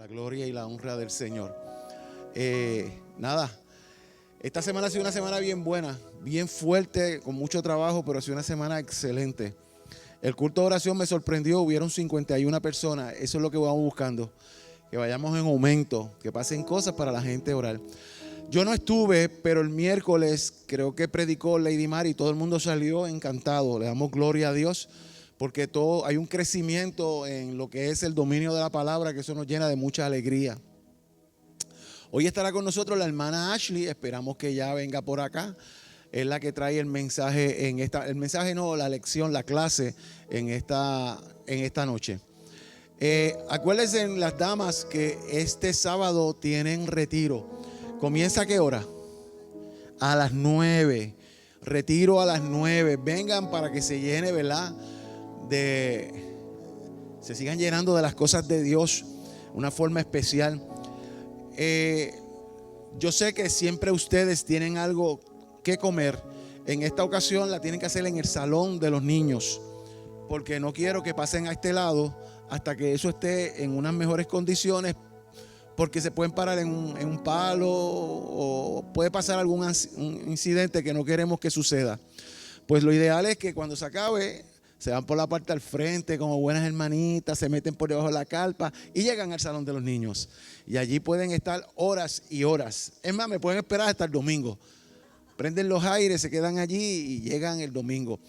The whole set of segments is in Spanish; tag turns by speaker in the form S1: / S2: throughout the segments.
S1: la gloria y la honra del Señor. Nada, esta semana ha sido una semana bien buena, bien fuerte, con mucho trabajo, pero ha sido una semana excelente. El culto de oración me sorprendió, hubieron 51 personas, eso es lo que vamos buscando, que vayamos en aumento, que pasen cosas para la gente orar. Yo no estuve, pero el miércoles creo que predicó Lady Mary y todo el mundo salió encantado. Le damos gloria a Dios porque hay un crecimiento en lo que es el dominio de la palabra, que eso nos llena de mucha alegría. Hoy estará con nosotros la hermana Ashley, esperamos que ya venga por acá. Es la que trae el mensaje la lección, la clase en esta noche. Acuérdense las damas que este sábado tienen retiro. ¿Comienza a qué hora? A las 9. Retiro a las 9. Vengan para que se llene, ¿verdad? Se sigan llenando de las cosas de Dios de una forma especial. Yo sé que siempre ustedes tienen algo que comer. En esta ocasión la tienen que hacer en el salón de los niños, porque no quiero que pasen a este lado hasta que eso esté en unas mejores condiciones, porque se pueden parar en un palo o puede pasar algún incidente que no queremos que suceda. Pues lo ideal es que cuando se acabe se van por la parte al frente como buenas hermanitas, se meten por debajo de la carpa y llegan al salón de los niños. Y allí pueden estar horas y horas. Es más, me pueden esperar hasta el domingo. Prenden los aires, se quedan allí y llegan el domingo.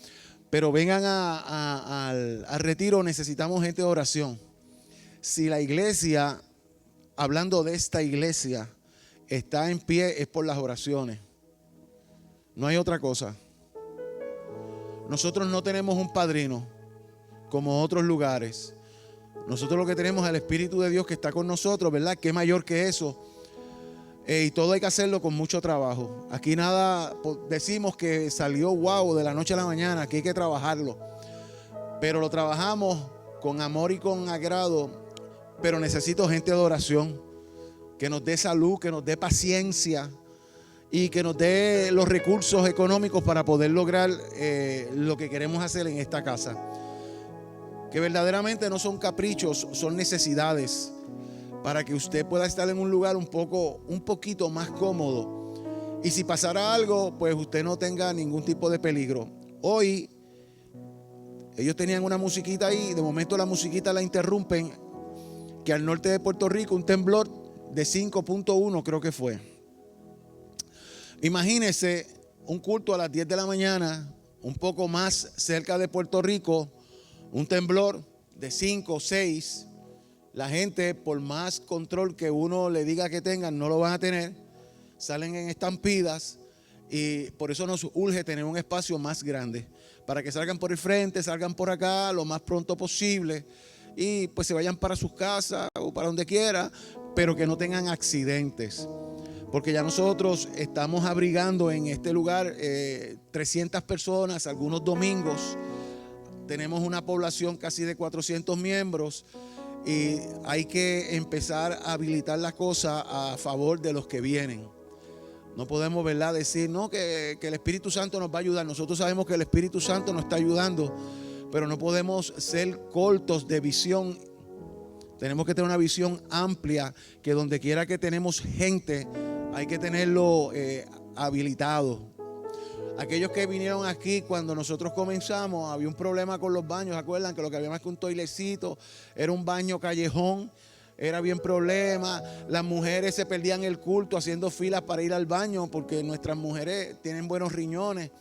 S1: Pero vengan al retiro, necesitamos gente de oración. Si la iglesia, hablando de esta iglesia, está en pie, es por las oraciones. No hay otra cosa. Nosotros no tenemos un padrino como otros lugares. Nosotros lo que tenemos es el Espíritu de Dios que está con nosotros, ¿verdad? Que es mayor que eso. Y todo hay que hacerlo con mucho trabajo. Aquí nada decimos que salió wow de la noche a la mañana, aquí hay que trabajarlo. Pero lo trabajamos con amor y con agrado. Pero necesito gente de oración que nos dé salud, que nos dé paciencia y que nos dé los recursos económicos para poder lograr lo que queremos hacer en esta casa. Que verdaderamente no son caprichos, son necesidades para que usted pueda estar en un lugar un poquito más cómodo. Y si pasara algo, pues usted no tenga ningún tipo de peligro. Hoy ellos tenían una musiquita ahí, de momento la musiquita la interrumpen, que al norte de Puerto Rico un temblor de 5.1 creo que fue. Imagínese un culto a las 10 de la mañana, un poco más cerca de Puerto Rico, un temblor de 5 o 6. La gente, por más control que uno le diga que tengan, no lo van a tener. Salen en estampidas y por eso nos urge tener un espacio más grande para que salgan por el frente, salgan por acá lo más pronto posible y pues se vayan para sus casas o para donde quiera, pero que no tengan accidentes. Porque ya nosotros estamos abrigando en este lugar 300 personas algunos domingos. Tenemos una población casi de 400 miembros. Y hay que empezar a habilitar las cosas a favor de los que vienen. No podemos, ¿verdad?, decir no, que el Espíritu Santo nos va a ayudar. Nosotros sabemos que el Espíritu Santo nos está ayudando, pero no podemos ser cortos de visión. Tenemos que tener una visión amplia, que donde quiera que tenemos gente, hay que tenerlo habilitado. Aquellos que vinieron aquí cuando nosotros comenzamos, había un problema con los baños. ¿Se acuerdan? Que lo que había más que un toilecito era un baño callejón. Era bien problema. Las mujeres se perdían el culto haciendo filas para ir al baño, porque nuestras mujeres tienen buenos riñones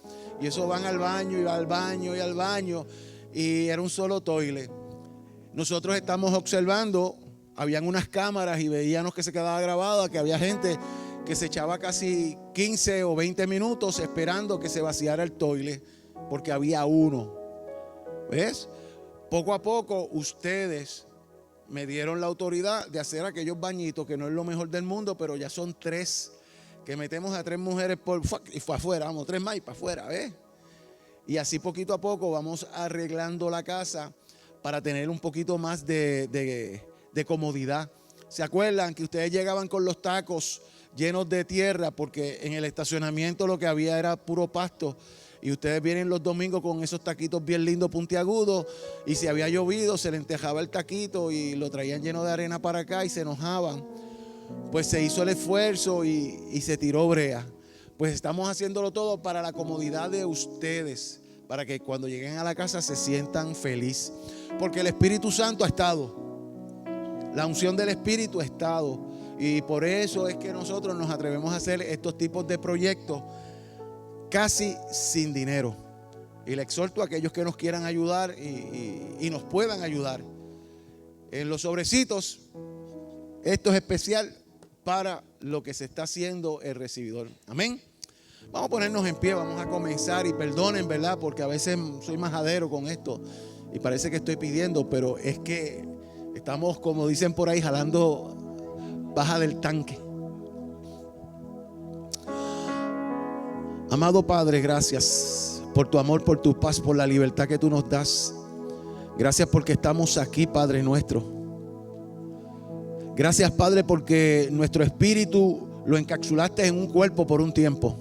S1: y eso van al baño y al baño y al baño, y era un solo toile. Nosotros estamos observando, habían unas cámaras y veíamos que se quedaba grabado, que había gente que se echaba casi 15 o 20 minutos esperando que se vaciara el toile, porque había uno. ¿Ves? Poco a poco ustedes me dieron la autoridad de hacer aquellos bañitos, que no es lo mejor del mundo, pero ya son 3, que metemos a 3 mujeres y fue afuera, vamos, 3 más y para afuera, ¿ves? Y así poquito a poco vamos arreglando la casa para tener un poquito más de comodidad. ¿Se acuerdan que ustedes llegaban con los tacos llenos de tierra, porque en el estacionamiento lo que había era puro pasto Y ustedes vienen los domingos con esos taquitos bien lindos, puntiagudos, y si había llovido se le entejaba el taquito y lo traían lleno de arena para acá y se enojaban. Pues se hizo el esfuerzo y se tiró brea. Pues estamos haciéndolo todo para la comodidad de ustedes, para que cuando lleguen a la casa se sientan felices. Porque el Espíritu Santo ha estado, la unción del Espíritu ha estado, y por eso es que nosotros nos atrevemos a hacer estos tipos de proyectos casi sin dinero. Y le exhorto a aquellos que nos quieran ayudar y nos puedan ayudar. En los sobrecitos, esto es especial para lo que se está haciendo el recibidor. Amén. Vamos a ponernos en pie, vamos a comenzar. Y perdonen, ¿verdad? Porque a veces soy majadero con esto y parece que estoy pidiendo, pero es que estamos, como dicen por ahí, jalando baja del tanque. Amado Padre, gracias por tu amor, por tu paz, por la libertad que tú nos das. Gracias porque estamos aquí, Padre nuestro. Gracias, Padre, porque nuestro espíritu lo encapsulaste en un cuerpo por un tiempo,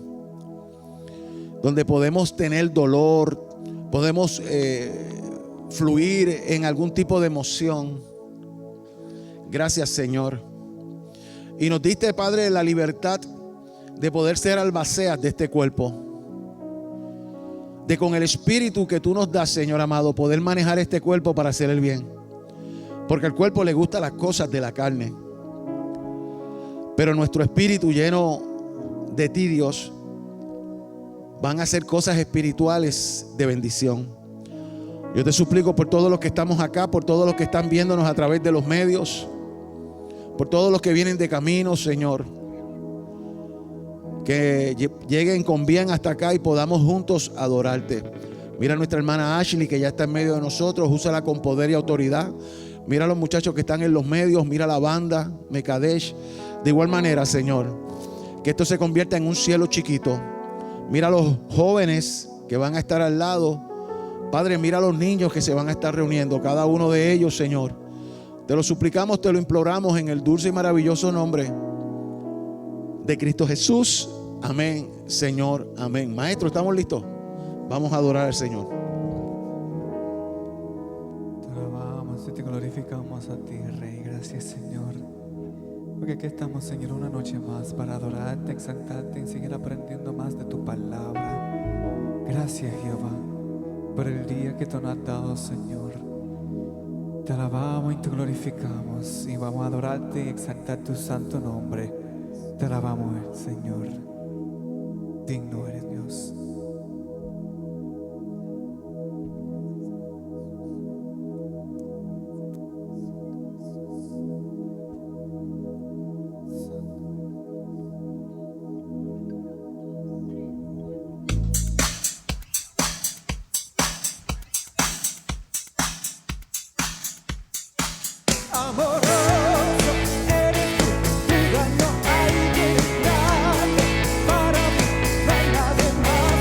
S1: donde podemos tener dolor, podemos fluir en algún tipo de emoción. Gracias, Señor. Y nos diste, Padre, la libertad de poder ser albaceas de este cuerpo, de con el espíritu que tú nos das, Señor amado, poder manejar este cuerpo para hacer el bien. Porque al cuerpo le gustan las cosas de la carne, pero nuestro espíritu lleno de ti, Dios, van a hacer cosas espirituales de bendición. Yo te suplico por todos los que estamos acá, por todos los que están viéndonos a través de los medios, por todos los que vienen de camino, Señor, que lleguen con bien hasta acá y podamos juntos adorarte. Mira a nuestra hermana Ashley, que ya está en medio de nosotros, úsala con poder y autoridad. Mira a los muchachos que están en los medios, mira a la banda, Mekadesh. De igual manera, Señor, que esto se convierta en un cielo chiquito. Mira a los jóvenes que van a estar al lado. Padre, mira a los niños que se van a estar reuniendo, cada uno de ellos, Señor. Te lo suplicamos, te lo imploramos en el dulce y maravilloso nombre de Cristo Jesús. Amén, Señor, amén. Maestro, ¿estamos listos? Vamos a adorar al Señor.
S2: Te alabamos y te glorificamos a ti, Rey. Gracias, Señor. Porque aquí estamos, Señor, una noche más para adorarte, exaltarte y seguir aprendiendo más de tu palabra. Gracias, Jehová, por el día que tú nos has dado, Señor. Te alabamos y te glorificamos y vamos a adorarte y exaltar tu santo nombre. Te alabamos, Señor. Digno eres, Dios.
S3: Para mí no hay nada, para mí no hay nada más.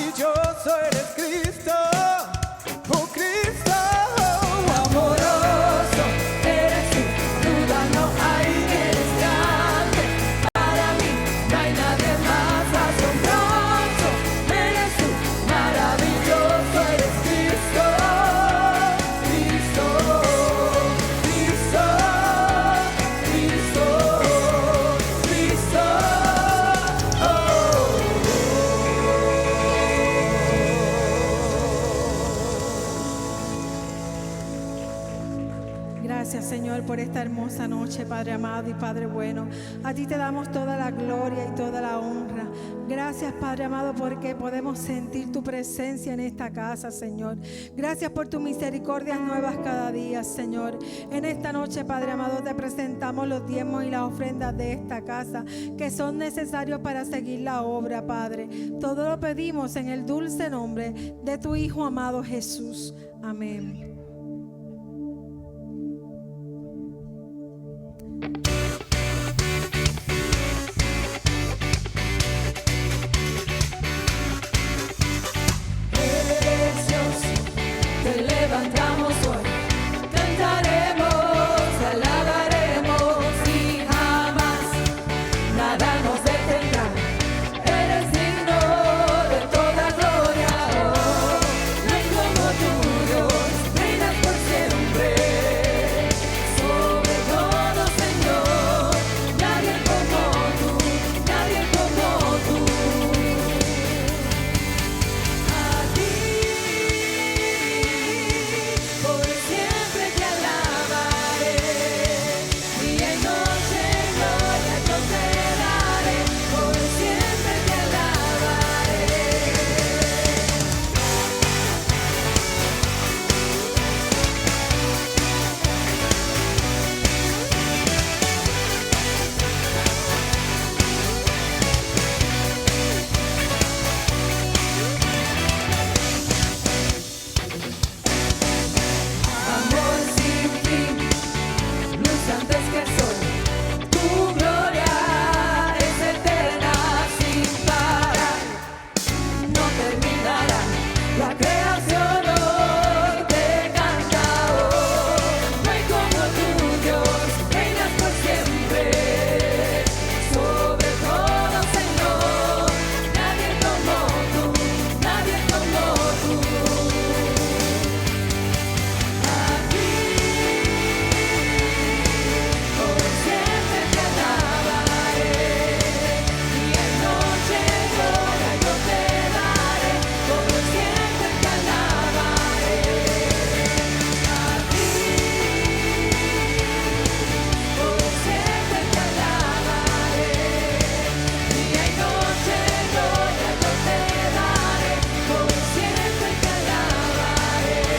S2: maravilloso eres Cristo, oh Cristo, amoroso eres tú, duda no hay que eres grande, para mí no hay nadie más asombroso, eres tú, maravilloso eres Cristo, Cristo, Cristo, Cristo, Cristo,
S3: Gracias, Señor, por esta hermosa noche, Padre amado y Padre bueno. A ti te damos toda la gloria y toda la honra. Gracias, Padre amado, porque podemos sentir tu presencia en esta casa, Señor. Gracias por tus misericordias nuevas cada día, Señor. En esta noche, Padre amado, te presentamos los diezmos y las ofrendas de esta casa que son necesarios para seguir la obra, Padre. Todo lo pedimos en el dulce nombre de tu Hijo amado Jesús. Amén.
S4: Te levantamos hoy, cantaremos, te alabaremos y jamás nada nos detendrá. Eres digno de toda gloria, oh, no hay como tú, Dios, reinas por siempre. Sobre todo, Señor, nadie como tú, nadie como tú. A ti por siempre te alabaré, día y noche gloria yo te daré, por siempre te alabaré. Amor sin fin, luz antes que el sol, tu gloria es eterna sin parar, no terminará, la creación hoy te canta, oh, no hay como tú, Dios, reinas por siempre, sobre todo, Señor, nadie como tú, nadie como tú. A ti por siempre te alabaré, día y noche gloria yo te daré, por siempre te alabaré. A ti por siempre te alabaré, día y noche gloria yo te daré, por siempre te alabaré.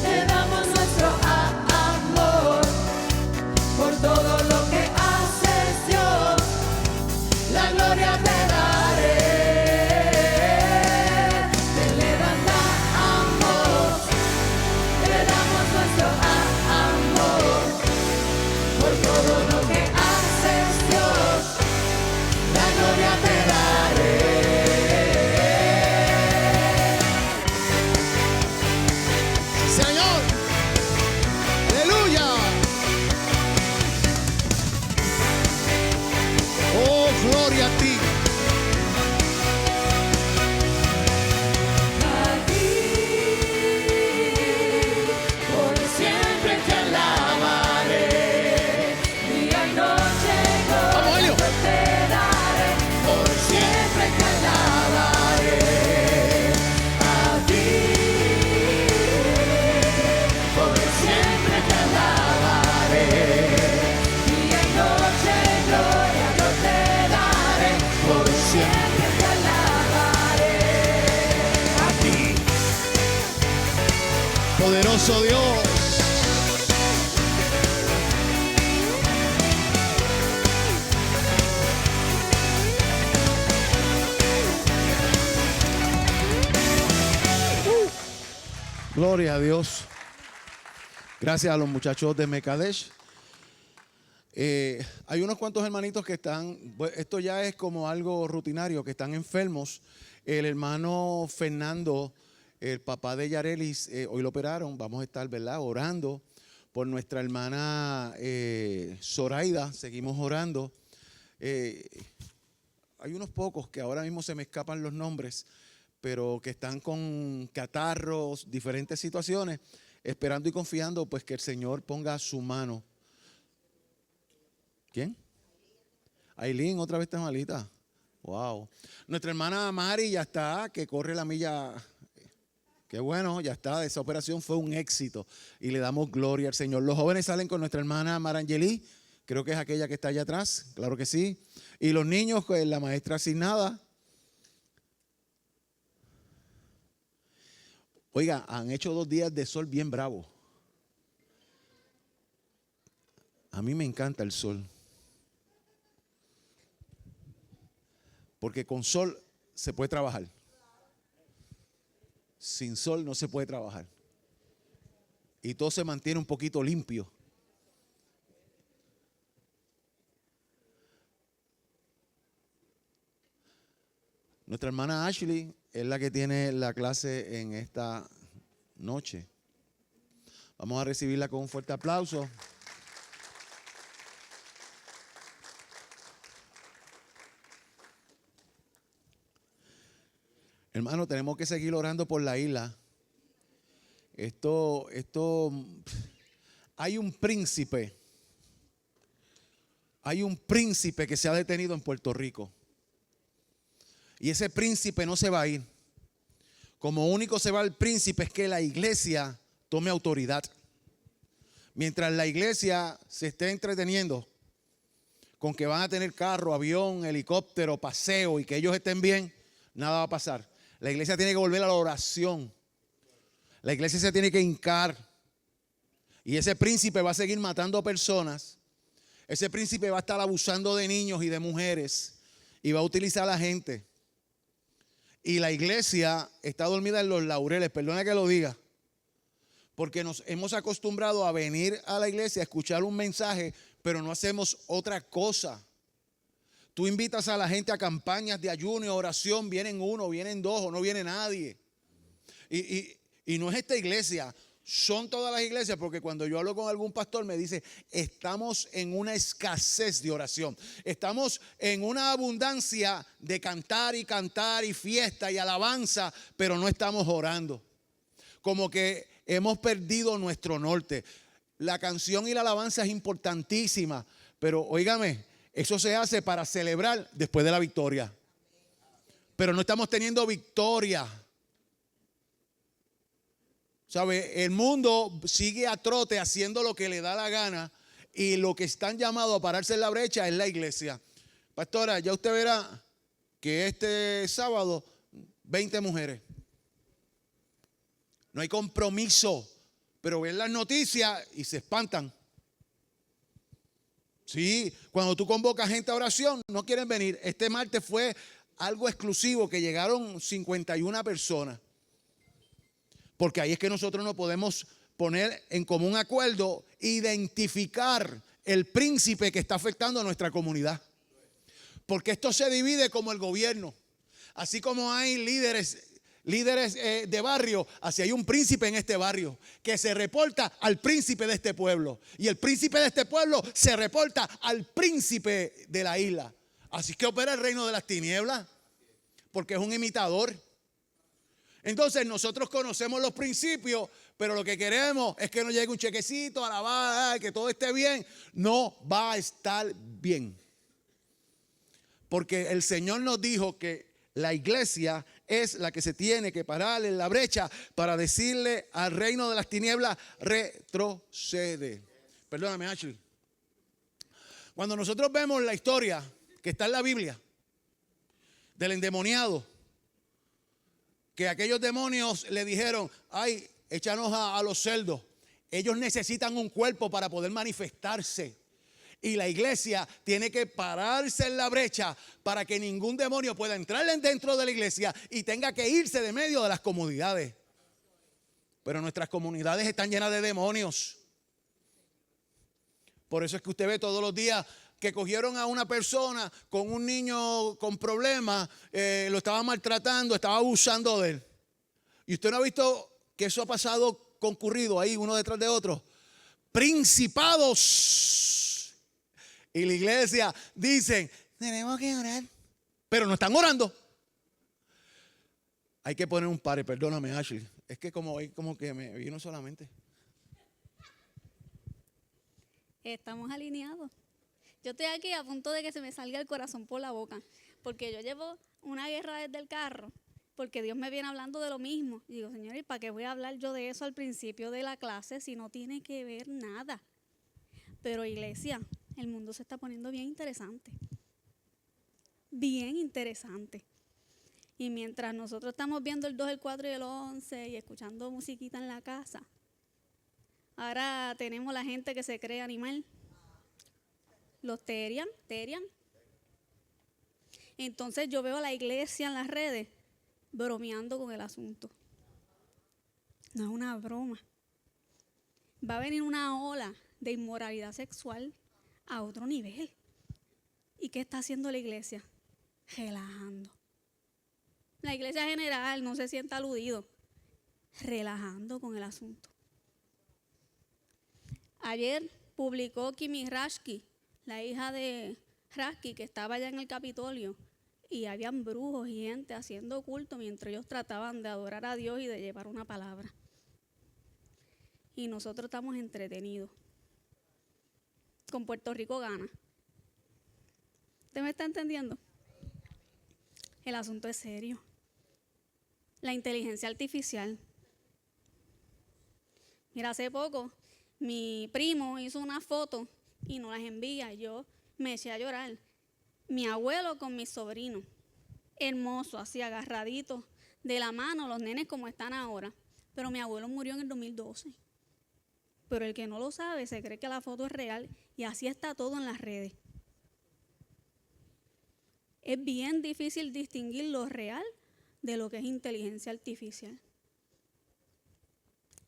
S4: Te damos nuestro amor por todo lo que haces, Dios, la gloria te daré. Te levantamos, te damos nuestro amor por todo lo que haces, Dios, la gloria te daré.
S1: Señor, aleluya. Oh, gloria a ti.
S4: A ti por siempre te alabaré, día y noche
S1: Vamos, Helio.
S4: gloria yo te daré, por siempre te alabaré. A ti por siempre te alabaré, día y noche gloria yo te daré, por siempre te alabaré.
S1: A ti, poderoso Dios. Gloria a Dios. Gracias a los muchachos de Mekadesh. Hay unos cuantos hermanitos que están, esto ya es como algo rutinario, que están enfermos. El hermano Fernando, el papá de Yarelis, hoy lo operaron. Vamos a estar, ¿verdad?, orando por nuestra hermana Zoraida. Seguimos orando. Hay unos pocos que ahora mismo se me escapan los nombres, pero que están con catarros, diferentes situaciones, esperando y confiando pues que el Señor ponga su mano. ¿Quién? Aileen, otra vez está malita. Wow. Nuestra hermana Mari ya está, que corre la milla. Qué bueno, ya está. Esa operación fue un éxito y le damos gloria al Señor. Los jóvenes salen con nuestra hermana Marangeli, creo que es aquella que está allá atrás, claro que sí. Y los niños con la maestra asignada. Oiga, han hecho 2 días de sol bien bravo. A mí me encanta el sol. Porque con sol se puede trabajar. Sin sol no se puede trabajar. Y todo se mantiene un poquito limpio. Nuestra hermana Ashley es la que tiene la clase en esta noche. Vamos a recibirla con un fuerte aplauso. Hermano, tenemos que seguir orando por la isla. Hay un príncipe que se ha detenido en Puerto Rico. Y ese príncipe no se va a ir. Como único se va el príncipe es que la iglesia tome autoridad. Mientras la iglesia se esté entreteniendo con que van a tener carro, avión, helicóptero, paseo y que ellos estén bien, nada va a pasar. La iglesia tiene que volver a la oración. La iglesia se tiene que hincar. Y ese príncipe va a seguir matando personas. Ese príncipe va a estar abusando de niños y de mujeres. Y va a utilizar a la gente. Y la iglesia está dormida en los laureles. Perdona que lo diga. Porque nos hemos acostumbrado a venir a la iglesia a escuchar un mensaje, pero no hacemos otra cosa. Tú invitas a la gente a campañas de ayuno y oración, vienen 1, vienen 2 o no viene nadie. Y no es esta iglesia, son todas las iglesias, porque cuando yo hablo con algún pastor me dice, estamos en una escasez de oración. Estamos en una abundancia de cantar y fiesta y alabanza, pero no estamos orando. Como que hemos perdido nuestro norte. La canción y la alabanza es importantísima, pero óigame, eso se hace para celebrar después de la victoria. Pero no estamos teniendo victoria. ¿Sabe? El mundo sigue a trote haciendo lo que le da la gana. Y lo que están llamados a pararse en la brecha es la iglesia. Pastora, ya usted verá que este sábado 20 mujeres. No hay compromiso. Pero ven las noticias y se espantan. Sí, cuando tú convocas gente a oración, no quieren venir. Este martes fue algo exclusivo, que llegaron 51 personas. Porque ahí es que nosotros nos podemos poner en común acuerdo, identificar el príncipe que está afectando a nuestra comunidad. Porque esto se divide como el gobierno. Así como hay líderes de barrio, así hay un príncipe en este barrio que se reporta al príncipe de este pueblo, y el príncipe de este pueblo se reporta al príncipe de la isla. Así que opera el reino de las tinieblas, porque es un imitador. Entonces nosotros conocemos los principios, pero lo que queremos es que nos llegue un chequecito, alabar, que todo esté bien. No va a estar bien, porque el Señor nos dijo que la iglesia es la que se tiene que parar en la brecha para decirle al reino de las tinieblas, retrocede. Perdóname, Ashley. Cuando nosotros vemos la historia que está en la Biblia del endemoniado, que aquellos demonios le dijeron, ay, échanos a los cerdos. Ellos necesitan un cuerpo para poder manifestarse. Y la iglesia tiene que pararse en la brecha para que ningún demonio pueda entrar dentro de la iglesia y tenga que irse de medio de las comodidades. Pero nuestras comunidades están llenas de demonios. Por eso es que usted ve todos los días que cogieron a una persona con un niño con problemas, lo estaba maltratando, estaba abusando de él. Y usted no ha visto que eso ha pasado concurrido ahí, uno detrás de otro. Principados. Y la iglesia dicen, tenemos que orar. Pero no están orando. Hay que poner un pare, perdóname, Ashley. Es que como que me vino solamente.
S5: Estamos alineados. Yo estoy aquí a punto de que se me salga el corazón por la boca, porque yo llevo una guerra desde el carro, porque Dios me viene hablando de lo mismo. Y digo, Señor, ¿y para qué voy a hablar yo de eso al principio de la clase si no tiene que ver nada? Pero iglesia, el mundo se está poniendo bien interesante. Bien interesante. Y mientras nosotros estamos viendo el 2, el 4 y el 11 y escuchando musiquita en la casa, ahora tenemos la gente que se cree animal. Los terian. Entonces yo veo a la iglesia en las redes bromeando con el asunto. No es una broma. Va a venir una ola de inmoralidad sexual a otro nivel. ¿Y qué está haciendo la iglesia? Relajando. La iglesia general no se sienta aludido. Relajando con el asunto. Ayer publicó Kimi Rashki, la hija de Rashki, que estaba allá en el Capitolio, y habían brujos y gente haciendo culto mientras ellos trataban de adorar a Dios y de llevar una palabra. Y nosotros estamos entretenidos. Con Puerto Rico gana. ¿Usted me está entendiendo? El asunto es serio. La inteligencia artificial. Mira, hace poco mi primo hizo una foto y nos las envía. Yo me eché a llorar. Mi abuelo con mis sobrinos, hermoso, así agarraditos de la mano, los nenes como están ahora. Pero mi abuelo murió en el 2012. Pero el que no lo sabe se cree que la foto es real y así está todo en las redes. Es bien difícil distinguir lo real de lo que es inteligencia artificial.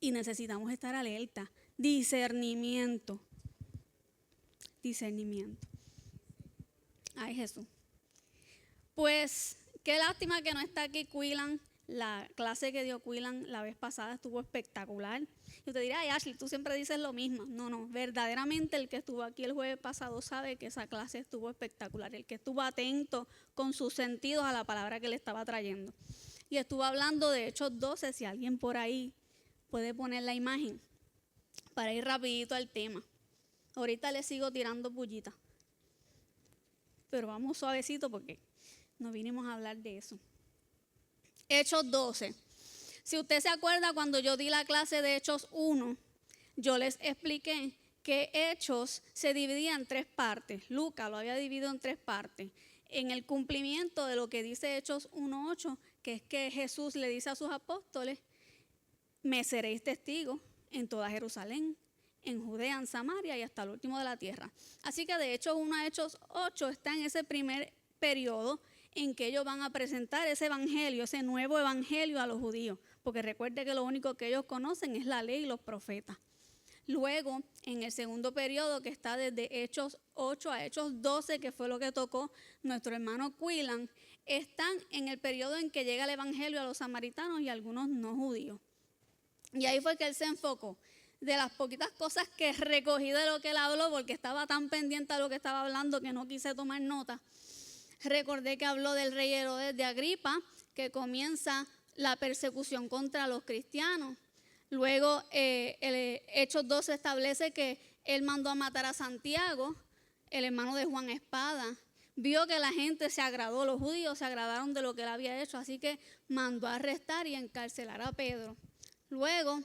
S5: Y necesitamos estar alerta. Discernimiento. Ay, Jesús. Pues, qué lástima que no está aquí Quillan. La clase que dio Quillan la vez pasada estuvo espectacular. Y usted dirá, ay, Ashley, tú siempre dices lo mismo. No, verdaderamente el que estuvo aquí el jueves pasado sabe que esa clase estuvo espectacular. El que estuvo atento con sus sentidos a la palabra que le estaba trayendo. Y estuvo hablando de Hechos 12, si alguien por ahí puede poner la imagen para ir rapidito al tema. Ahorita le sigo tirando pullita. Pero vamos suavecito porque no vinimos a hablar de eso. Hechos 12. Si usted se acuerda, cuando yo di la clase de Hechos 1, yo les expliqué que Hechos se dividía en 3 partes. Lucas lo había dividido en 3 partes. En el cumplimiento de lo que dice Hechos 1:8, que es que Jesús le dice a sus apóstoles, me seréis testigos en toda Jerusalén, en Judea, en Samaria y hasta el último de la tierra. Así que de Hechos 1 a Hechos 8 está en ese primer periodo en que ellos van a presentar ese evangelio, ese nuevo evangelio a los judíos, porque recuerde que lo único que ellos conocen es la ley y los profetas. Luego, en el segundo periodo, que está desde Hechos 8 a Hechos 12, que fue lo que tocó nuestro hermano Quillan, están en el periodo en que llega el evangelio a los samaritanos y a algunos no judíos. Y ahí fue que él se enfocó. De las poquitas cosas que recogí de lo que él habló, porque estaba tan pendiente a lo que estaba hablando que no quise tomar nota, recordé que habló del rey Herodes de Agripa, que comienza la persecución contra los cristianos. Luego, el Hechos 12 establece que él mandó a matar a Santiago, el hermano de Juan Espada. Vio que la gente se agradó, los judíos se agradaron de lo que él había hecho, así que mandó a arrestar y encarcelar a Pedro. Luego,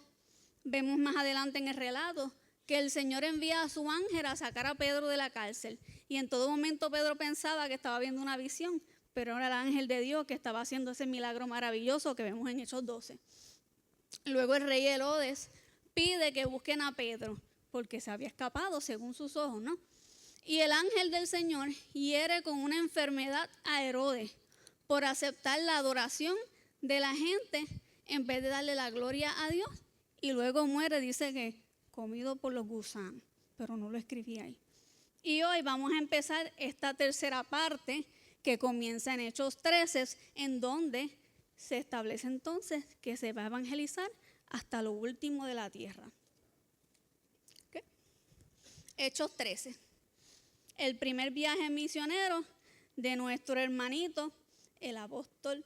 S5: vemos más adelante en el relato que el Señor envía a su ángel a sacar a Pedro de la cárcel. Y en todo momento Pedro pensaba que estaba viendo una visión, pero era el ángel de Dios que estaba haciendo ese milagro maravilloso que vemos en Hechos 12. Luego el rey Herodes pide que busquen a Pedro, porque se había escapado según sus ojos, ¿no? Y el ángel del Señor hiere con una enfermedad a Herodes por aceptar la adoración de la gente en vez de darle la gloria a Dios y luego muere, dice que comido por los gusanos, pero no lo escribí ahí. Y hoy vamos a empezar esta tercera parte que comienza en Hechos 13, en donde se establece entonces que se va a evangelizar hasta lo último de la tierra. ¿Okay? Hechos 13. El primer viaje misionero de nuestro hermanito, el apóstol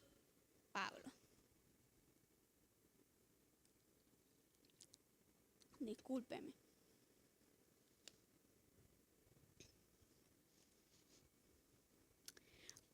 S5: Pablo. Discúlpeme.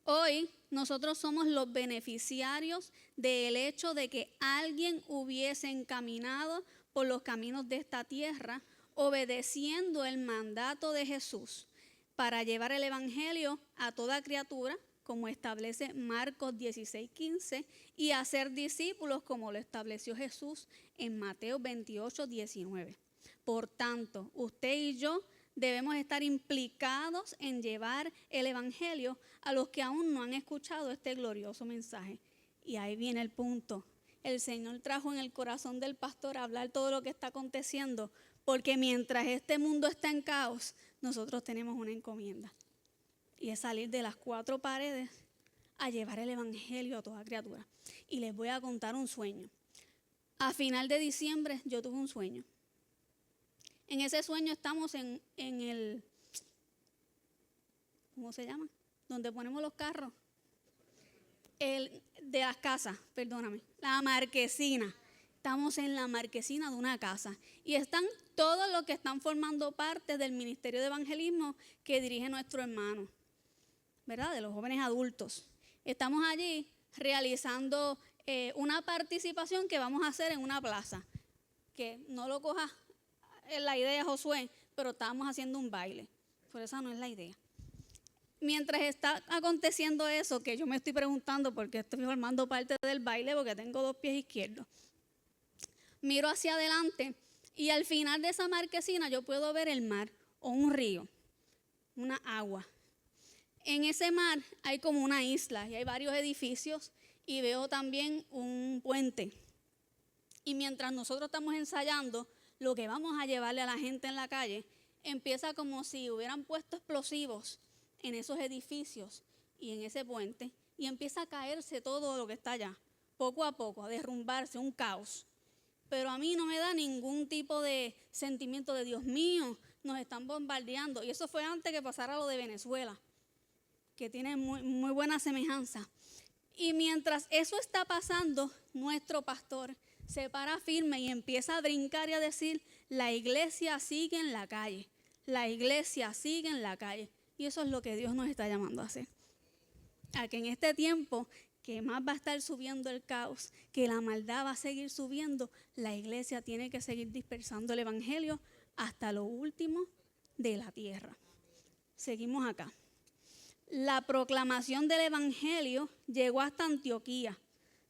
S5: Hoy nosotros somos los beneficiarios del hecho de que alguien hubiese encaminado por los caminos de esta tierra, obedeciendo el mandato de Jesús para llevar el evangelio a toda criatura, como establece Marcos 16:15, y hacer discípulos como lo estableció Jesús en Mateo 28:19. Por tanto, usted y yo debemos estar implicados en llevar el evangelio a los que aún no han escuchado este glorioso mensaje. Y ahí viene el punto. El Señor trajo en el corazón del pastor a hablar todo lo que está aconteciendo, porque mientras este mundo está en caos, nosotros tenemos una encomienda. Y es salir de las cuatro paredes a llevar el evangelio a toda criatura. Y les voy a contar un sueño. A final de diciembre yo tuve un sueño. En ese sueño estamos en el, ¿cómo se llama? Donde ponemos los carros. De las casas, perdóname, la marquesina. Estamos en la marquesina de una casa y están todos los que están formando parte del ministerio de evangelismo que dirige nuestro hermano, ¿verdad? De los jóvenes adultos. Estamos allí realizando una participación que vamos a hacer en una plaza, que no lo cojas en la idea, Josué, pero estábamos haciendo un baile, por esa no es la idea. Mientras está aconteciendo eso, que yo me estoy preguntando por qué estoy formando parte del baile, porque tengo 2 pies izquierdos, miro hacia adelante y al final de esa marquesina yo puedo ver el mar o un río, una agua. En ese mar hay como una isla y hay varios edificios y veo también un puente. Y mientras nosotros estamos ensayando lo que vamos a llevarle a la gente en la calle, empieza como si hubieran puesto explosivos en esos edificios y en ese puente y empieza a caerse todo lo que está allá, poco a poco, a derrumbarse, un caos. Pero a mí no me da ningún tipo de sentimiento de Dios mío, nos están bombardeando. Y eso fue antes que pasara lo de Venezuela, que tiene muy buena semejanza. Y mientras eso está pasando, nuestro pastor se para firme y empieza a brincar y a decir, la iglesia sigue en la calle, la iglesia sigue en la calle. Y eso es lo que Dios nos está llamando a hacer. A que en este tiempo que más va a estar subiendo el caos, que la maldad va a seguir subiendo, la iglesia tiene que seguir dispersando el evangelio hasta lo último de la tierra. Seguimos acá. La proclamación del evangelio llegó hasta Antioquía,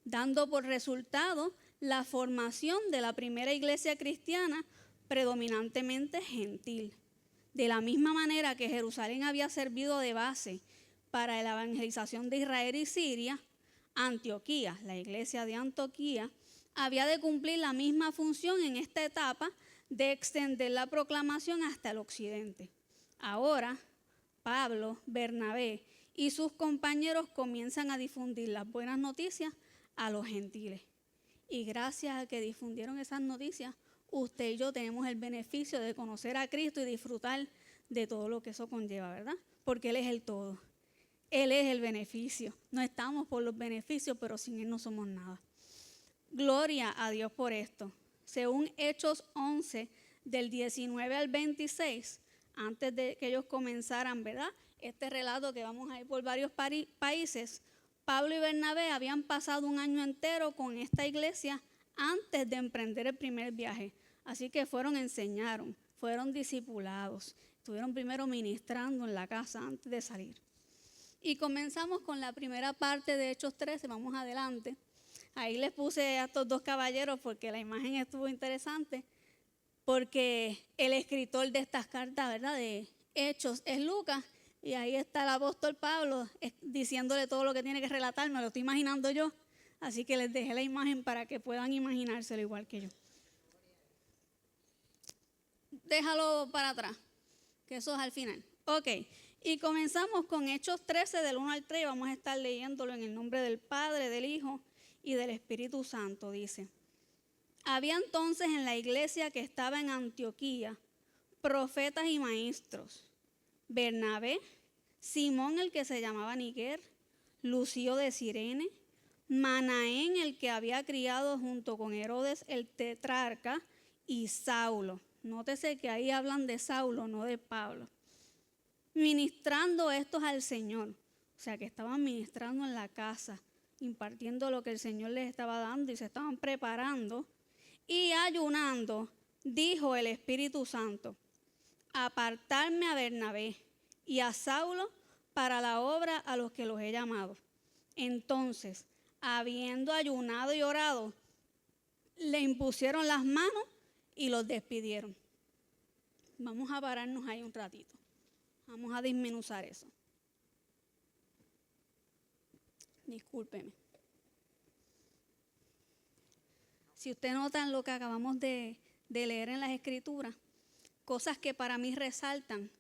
S5: dando por resultado la formación de la primera iglesia cristiana predominantemente gentil. De la misma manera que Jerusalén había servido de base para la evangelización de Israel y Siria, Antioquía, la iglesia de Antioquía, había de cumplir la misma función en esta etapa de extender la proclamación hasta el occidente. Ahora, Pablo, Bernabé y sus compañeros comienzan a difundir las buenas noticias a los gentiles. Y gracias a que difundieron esas noticias, usted y yo tenemos el beneficio de conocer a Cristo y disfrutar de todo lo que eso conlleva, ¿verdad? Porque Él es el todo. Él es el beneficio. No estamos por los beneficios, pero sin Él no somos nada. Gloria a Dios por esto. Según Hechos 11, del 19 al 26, antes de que ellos comenzaran, ¿verdad?, este relato que vamos a ir por varios países, Pablo y Bernabé habían pasado un año entero con esta iglesia antes de emprender el primer viaje. Así que enseñaron, fueron discipulados, estuvieron primero ministrando en la casa antes de salir. Y comenzamos con la primera parte de Hechos 13, vamos adelante. Ahí les puse a estos 2 caballeros porque la imagen estuvo interesante, porque el escritor de estas cartas, ¿verdad?, de Hechos es Lucas, y ahí está el apóstol Pablo diciéndole todo lo que tiene que relatar, me lo estoy imaginando yo, así que les dejé la imagen para que puedan imaginárselo igual que yo. déjalo para atrás, que eso es al final. Ok, y comenzamos con Hechos 13, del 1 al 3, vamos a estar leyéndolo en el nombre del Padre, del Hijo y del Espíritu Santo, dice. Había entonces en la iglesia que estaba en Antioquía profetas y maestros: Bernabé, Simón el que se llamaba Niger, Lucio de Cirene, Manaén el que había criado junto con Herodes el tetrarca, y Saulo. Nótese que ahí hablan de Saulo, no de Pablo. Ministrando estos al Señor, o sea que estaban ministrando en la casa, impartiendo lo que el Señor les estaba dando y se estaban preparando. Y ayunando, dijo el Espíritu Santo: apartarme a Bernabé y a Saulo para la obra a los que los he llamado. Entonces, habiendo ayunado y orado, le impusieron las manos y los despidieron. Vamos a pararnos ahí un ratito. Vamos a dismenuzar eso. Discúlpeme. Si usted nota lo que acabamos de leer en las Escrituras, cosas que para mí resaltan,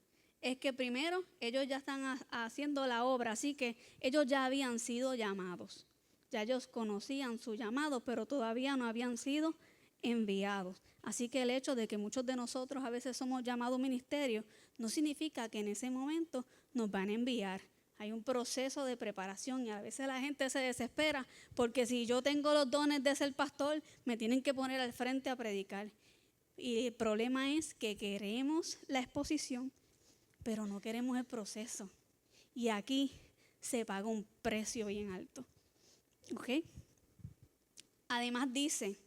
S5: es que primero ellos ya están haciendo la obra, así que ellos ya habían sido llamados. Ya ellos conocían su llamado, pero todavía no habían sido enviados. Así que el hecho de que muchos de nosotros a veces somos llamados ministerios no significa que en ese momento nos van a enviar. Hay un proceso de preparación y a veces la gente se desespera porque si yo tengo los dones de ser pastor, me tienen que poner al frente a predicar. Y el problema es que queremos la exposición, pero no queremos el proceso. Y aquí se paga un precio bien alto. ¿Ok? Además dice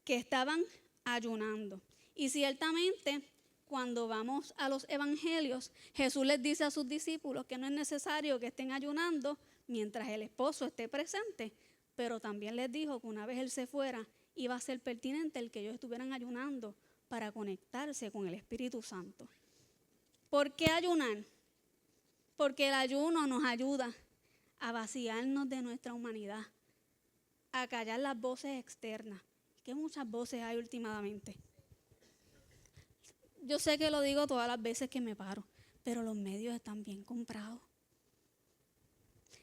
S5: que estaban ayunando. Y ciertamente, cuando vamos a los evangelios, Jesús les dice a sus discípulos que no es necesario que estén ayunando mientras el esposo esté presente, pero también les dijo que una vez él se fuera, iba a ser pertinente el que ellos estuvieran ayunando para conectarse con el Espíritu Santo. ¿Por qué ayunar? Porque el ayuno nos ayuda a vaciarnos de nuestra humanidad, a callar las voces externas. ¿Qué muchas voces hay últimamente? Yo sé que lo digo todas las veces que me paro, pero los medios están bien comprados.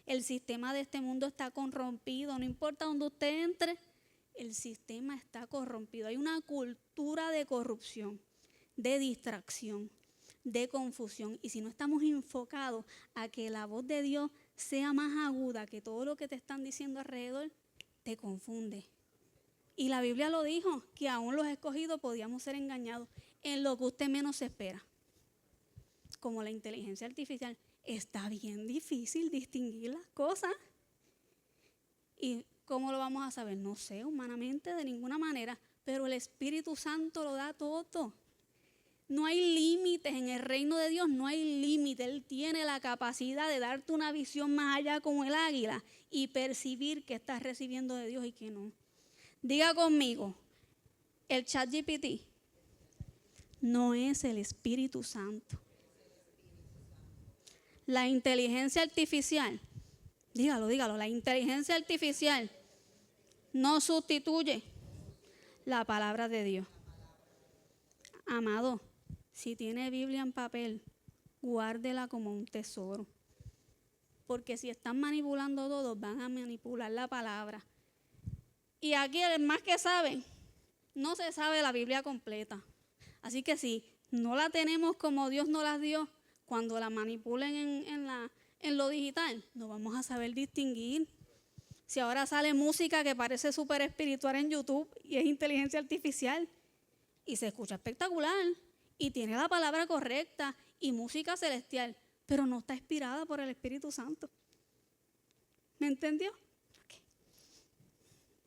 S5: El sistema de este mundo está corrompido, no importa dónde usted entre, el sistema está corrompido. Hay una cultura de corrupción, de distracción, de confusión. Y si no estamos enfocados a que la voz de Dios sea más aguda que todo lo que te están diciendo alrededor, te confunde. Y la Biblia lo dijo, que aún los escogidos podíamos ser engañados en lo que usted menos se espera. Como la inteligencia artificial, está bien difícil distinguir las cosas. ¿Y cómo lo vamos a saber? No sé, humanamente, de ninguna manera, pero el Espíritu Santo lo da todo. No hay límites en el reino de Dios, no hay límite. Él tiene la capacidad de darte una visión más allá como el águila y percibir que estás recibiendo de Dios y que no. Diga conmigo, el ChatGPT no es el Espíritu Santo. La inteligencia artificial, dígalo, la inteligencia artificial no sustituye la palabra de Dios. Amado, si tiene Biblia en papel, guárdela como un tesoro. Porque si están manipulando todo, van a manipular la palabra. Y aquí el más que saben, no se sabe la Biblia completa. Así que si no la tenemos como Dios nos la dio, cuando la manipulen en lo digital, no vamos a saber distinguir. Si ahora sale música que parece súper espiritual en YouTube y es inteligencia artificial y se escucha espectacular y tiene la palabra correcta y música celestial, pero no está inspirada por el Espíritu Santo. ¿Me entendió? Okay.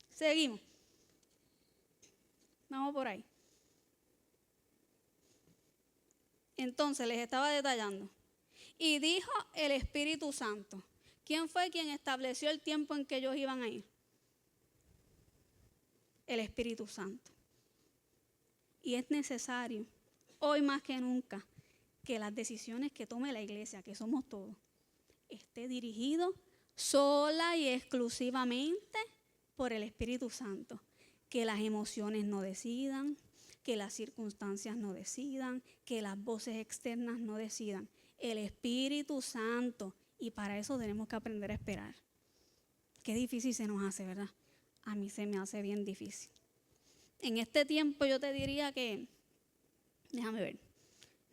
S5: Seguimos. Vamos por ahí. Entonces les estaba detallando. Y dijo el Espíritu Santo. ¿Quién fue quien estableció el tiempo en que ellos iban a ir? El Espíritu Santo. Y es necesario, hoy más que nunca, que las decisiones que tome la iglesia, que somos todos, esté dirigido sola y exclusivamente por el Espíritu Santo. Que las emociones no decidan, que las circunstancias no decidan, que las voces externas no decidan. El Espíritu Santo. Y para eso tenemos que aprender a esperar. Qué difícil se nos hace, ¿verdad? A mí se me hace bien difícil. En este tiempo yo te diría que, déjame ver,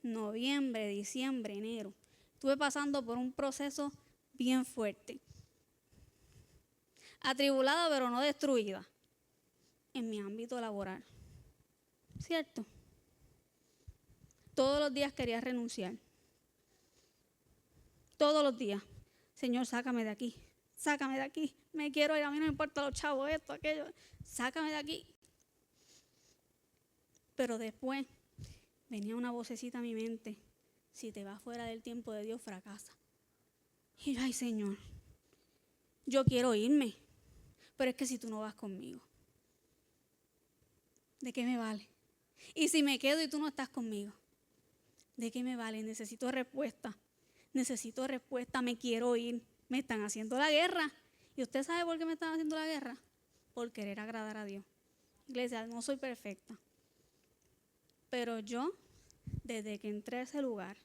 S5: noviembre, diciembre, enero, estuve pasando por un proceso bien fuerte. Atribulada pero no destruida en mi ámbito laboral. ¿Cierto? Todos los días quería renunciar. Todos los días. Señor, sácame de aquí. Sácame de aquí. Me quiero ir. A mí no me importa los chavos, esto, aquello. Sácame de aquí. Pero después venía una vocecita a mi mente. Si te vas fuera del tiempo de Dios, fracasa. Y yo, ay, Señor, yo quiero irme. Pero es que si tú no vas conmigo, ¿de qué me vale? Y si me quedo y tú no estás conmigo, ¿de qué me vale? Necesito respuesta. Necesito respuesta, me quiero ir. Me están haciendo la guerra. ¿Y usted sabe por qué me están haciendo la guerra? Por querer agradar a Dios. Iglesia, no soy perfecta. Pero yo, desde que entré a ese lugar,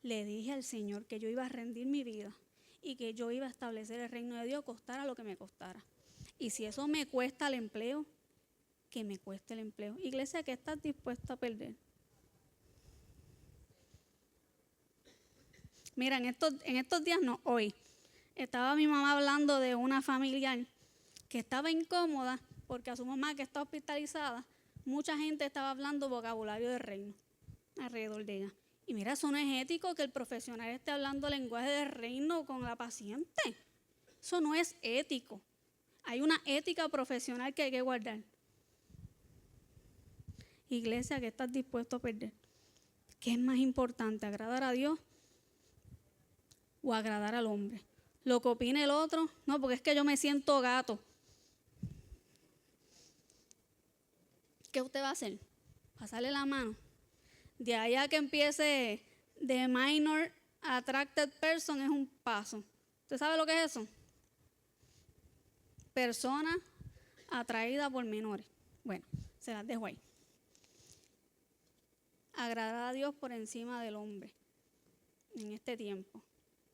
S5: le dije al Señor que yo iba a rendir mi vida y que yo iba a establecer el reino de Dios, costara lo que me costara. Y si eso me cuesta el empleo, que me cueste el empleo. Iglesia, ¿qué estás dispuesta a perder? Mira, en estos días no, hoy, estaba mi mamá hablando de una familiar que estaba incómoda porque a su mamá que está hospitalizada, mucha gente estaba hablando vocabulario de reino alrededor de ella. Y mira, eso no es ético que el profesional esté hablando lenguaje de reino con la paciente. Eso no es ético. Hay una ética profesional que hay que guardar. Iglesia, ¿qué estás dispuesto a perder? ¿Qué es más importante, agradar a Dios o agradar al hombre? Lo que opine el otro, no, porque es que yo me siento gato. ¿Qué usted va a hacer? Pasarle la mano. De allá que empiece de minor attracted person es un paso. ¿Usted sabe lo que es eso? Persona atraída por menores. Bueno, se las dejo ahí. Agradar a Dios por encima del hombre en este tiempo.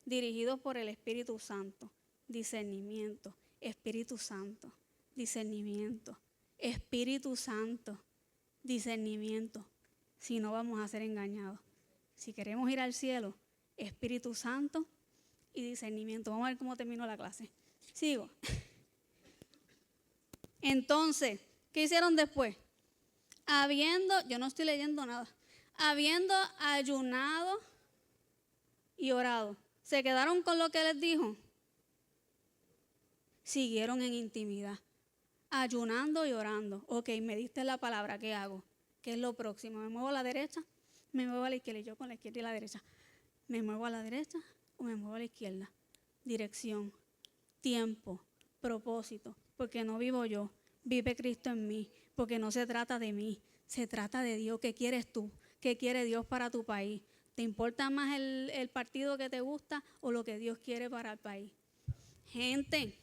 S5: Dirigidos por el Espíritu Santo. Discernimiento. Espíritu Santo. Discernimiento. Espíritu Santo. Discernimiento. Si no, vamos a ser engañados. Si queremos ir al cielo, Espíritu Santo y discernimiento. Vamos a ver cómo terminó la clase. Sigo. Entonces, ¿qué hicieron después? Yo no estoy leyendo nada. Habiendo ayunado y orado, ¿se quedaron con lo que les dijo? Siguieron en intimidad, ayunando y orando. Ok, me diste la palabra, ¿qué hago? ¿Qué es lo próximo? ¿Me muevo a la derecha? ¿Me muevo a la izquierda? Y yo con la izquierda y la derecha. ¿Me muevo a la derecha o me muevo a la izquierda? Dirección, tiempo, propósito. Porque no vivo yo, vive Cristo en mí. Porque no se trata de mí, se trata de Dios. ¿Qué quieres tú? ¿Qué quiere Dios para tu país? ¿Te importa más el partido que te gusta o lo que Dios quiere para el país? Gente,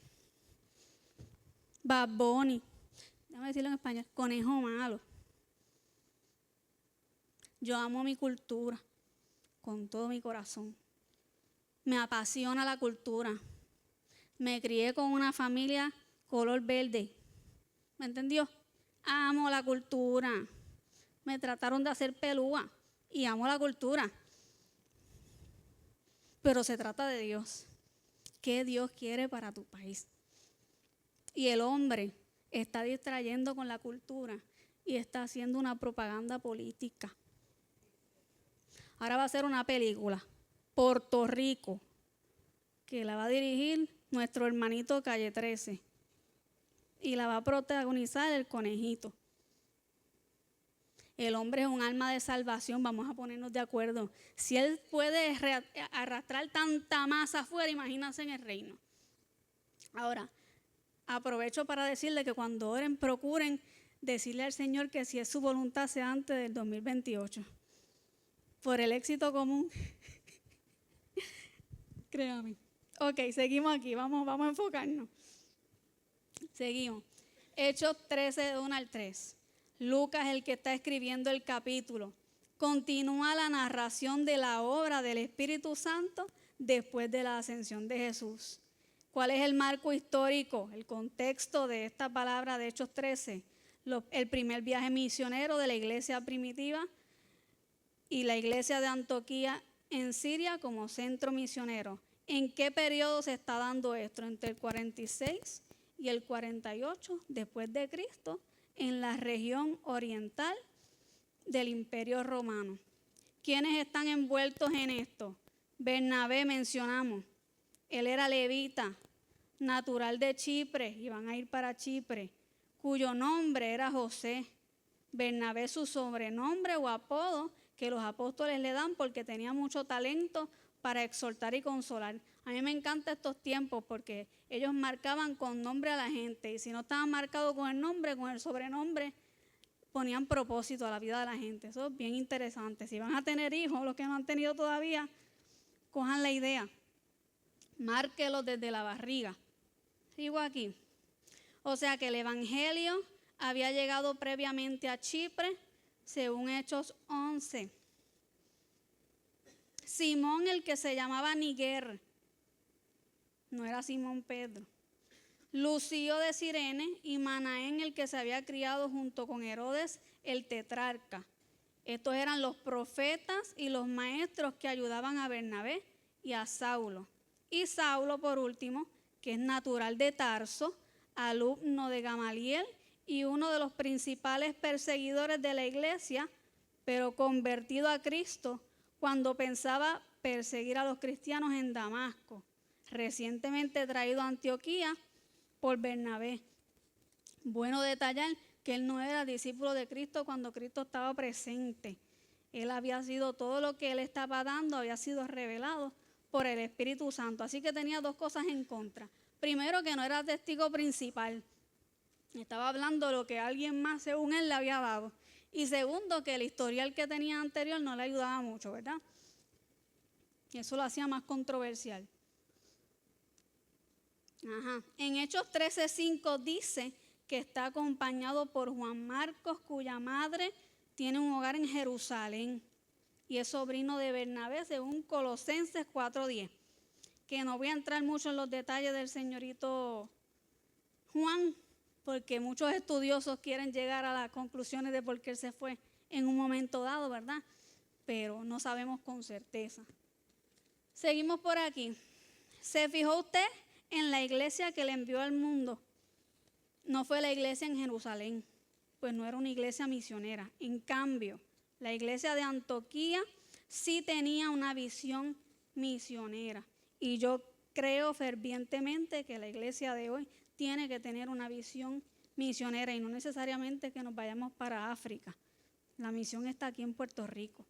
S5: Bad Bunny, déjame decirlo en español, conejo malo. Yo amo mi cultura con todo mi corazón. Me apasiona la cultura. Me crié con una familia color verde. ¿Me entendió? Amo la cultura. Me trataron de hacer pelúa y amo la cultura. Pero se trata de Dios. ¿Qué Dios quiere para tu país? Y el hombre está distrayendo con la cultura y está haciendo una propaganda política. Ahora va a ser una película, Puerto Rico, que la va a dirigir nuestro hermanito Calle 13 y la va a protagonizar el conejito. El hombre es un alma de salvación, vamos a ponernos de acuerdo. Si él puede arrastrar tanta masa afuera, imagínense en el reino. Ahora, aprovecho para decirle que cuando oren, procuren decirle al Señor que si es su voluntad sea antes del 2028. Por el éxito común. Créame. Ok, seguimos aquí, vamos a enfocarnos. Seguimos. Hechos 13, de 1 al 3. Lucas, el que está escribiendo el capítulo, continúa la narración de la obra del Espíritu Santo después de la ascensión de Jesús. ¿Cuál es el marco histórico, el contexto de esta palabra de Hechos 13? El primer viaje misionero de la iglesia primitiva y la iglesia de Antioquía en Siria como centro misionero. ¿En qué periodo se está dando esto? Entre el 46 y el 48 después de Cristo, en la región oriental del Imperio Romano. ¿Quiénes están envueltos en esto? Bernabé mencionamos. Él era levita, natural de Chipre, iban a ir para Chipre, cuyo nombre era José. Bernabé, su sobrenombre o apodo que los apóstoles le dan porque tenía mucho talento para exhortar y consolar. A mí me encantan estos tiempos porque ellos marcaban con nombre a la gente y si no estaban marcados con el nombre, con el sobrenombre, ponían propósito a la vida de la gente. Eso es bien interesante. Si van a tener hijos, los que no han tenido todavía, cojan la idea. Márquelos desde la barriga. Sigo aquí. O sea que el evangelio había llegado previamente a Chipre, según Hechos 11. Simón, el que se llamaba Niger, no era Simón Pedro. Lucio de Cirene y Manaén, el que se había criado junto con Herodes el tetrarca. Estos eran los profetas y los maestros que ayudaban a Bernabé y a Saulo. Y Saulo, por último, que es natural de Tarso, alumno de Gamaliel y uno de los principales perseguidores de la iglesia, pero convertido a Cristo cuando pensaba perseguir a los cristianos en Damasco, recientemente traído a Antioquía por Bernabé. Bueno detallar que él no era discípulo de Cristo cuando Cristo estaba presente. Él había sido, todo lo que él estaba dando había sido revelado por el Espíritu Santo. Así que tenía dos cosas en contra. Primero, que no era testigo principal. Estaba hablando de lo que alguien más, según él, le había dado. Y segundo, que el historial que tenía anterior no le ayudaba mucho, ¿verdad? Y eso lo hacía más controversial. En Hechos 13:5 dice que está acompañado por Juan Marcos, cuya madre tiene un hogar en Jerusalén y es sobrino de Bernabé, según Colosenses 4:10. Que no voy a entrar mucho en los detalles del señorito Juan, porque muchos estudiosos quieren llegar a las conclusiones de por qué él se fue en un momento dado, ¿verdad? Pero no sabemos con certeza. Seguimos por aquí. ¿Se fijó usted en la iglesia que le envió al mundo? No fue la iglesia en Jerusalén, pues no era una iglesia misionera. En cambio, la iglesia de Antioquía sí tenía una visión misionera. Y yo creo fervientemente que la iglesia de hoy tiene que tener una visión misionera y no necesariamente que nos vayamos para África. La misión está aquí en Puerto Rico.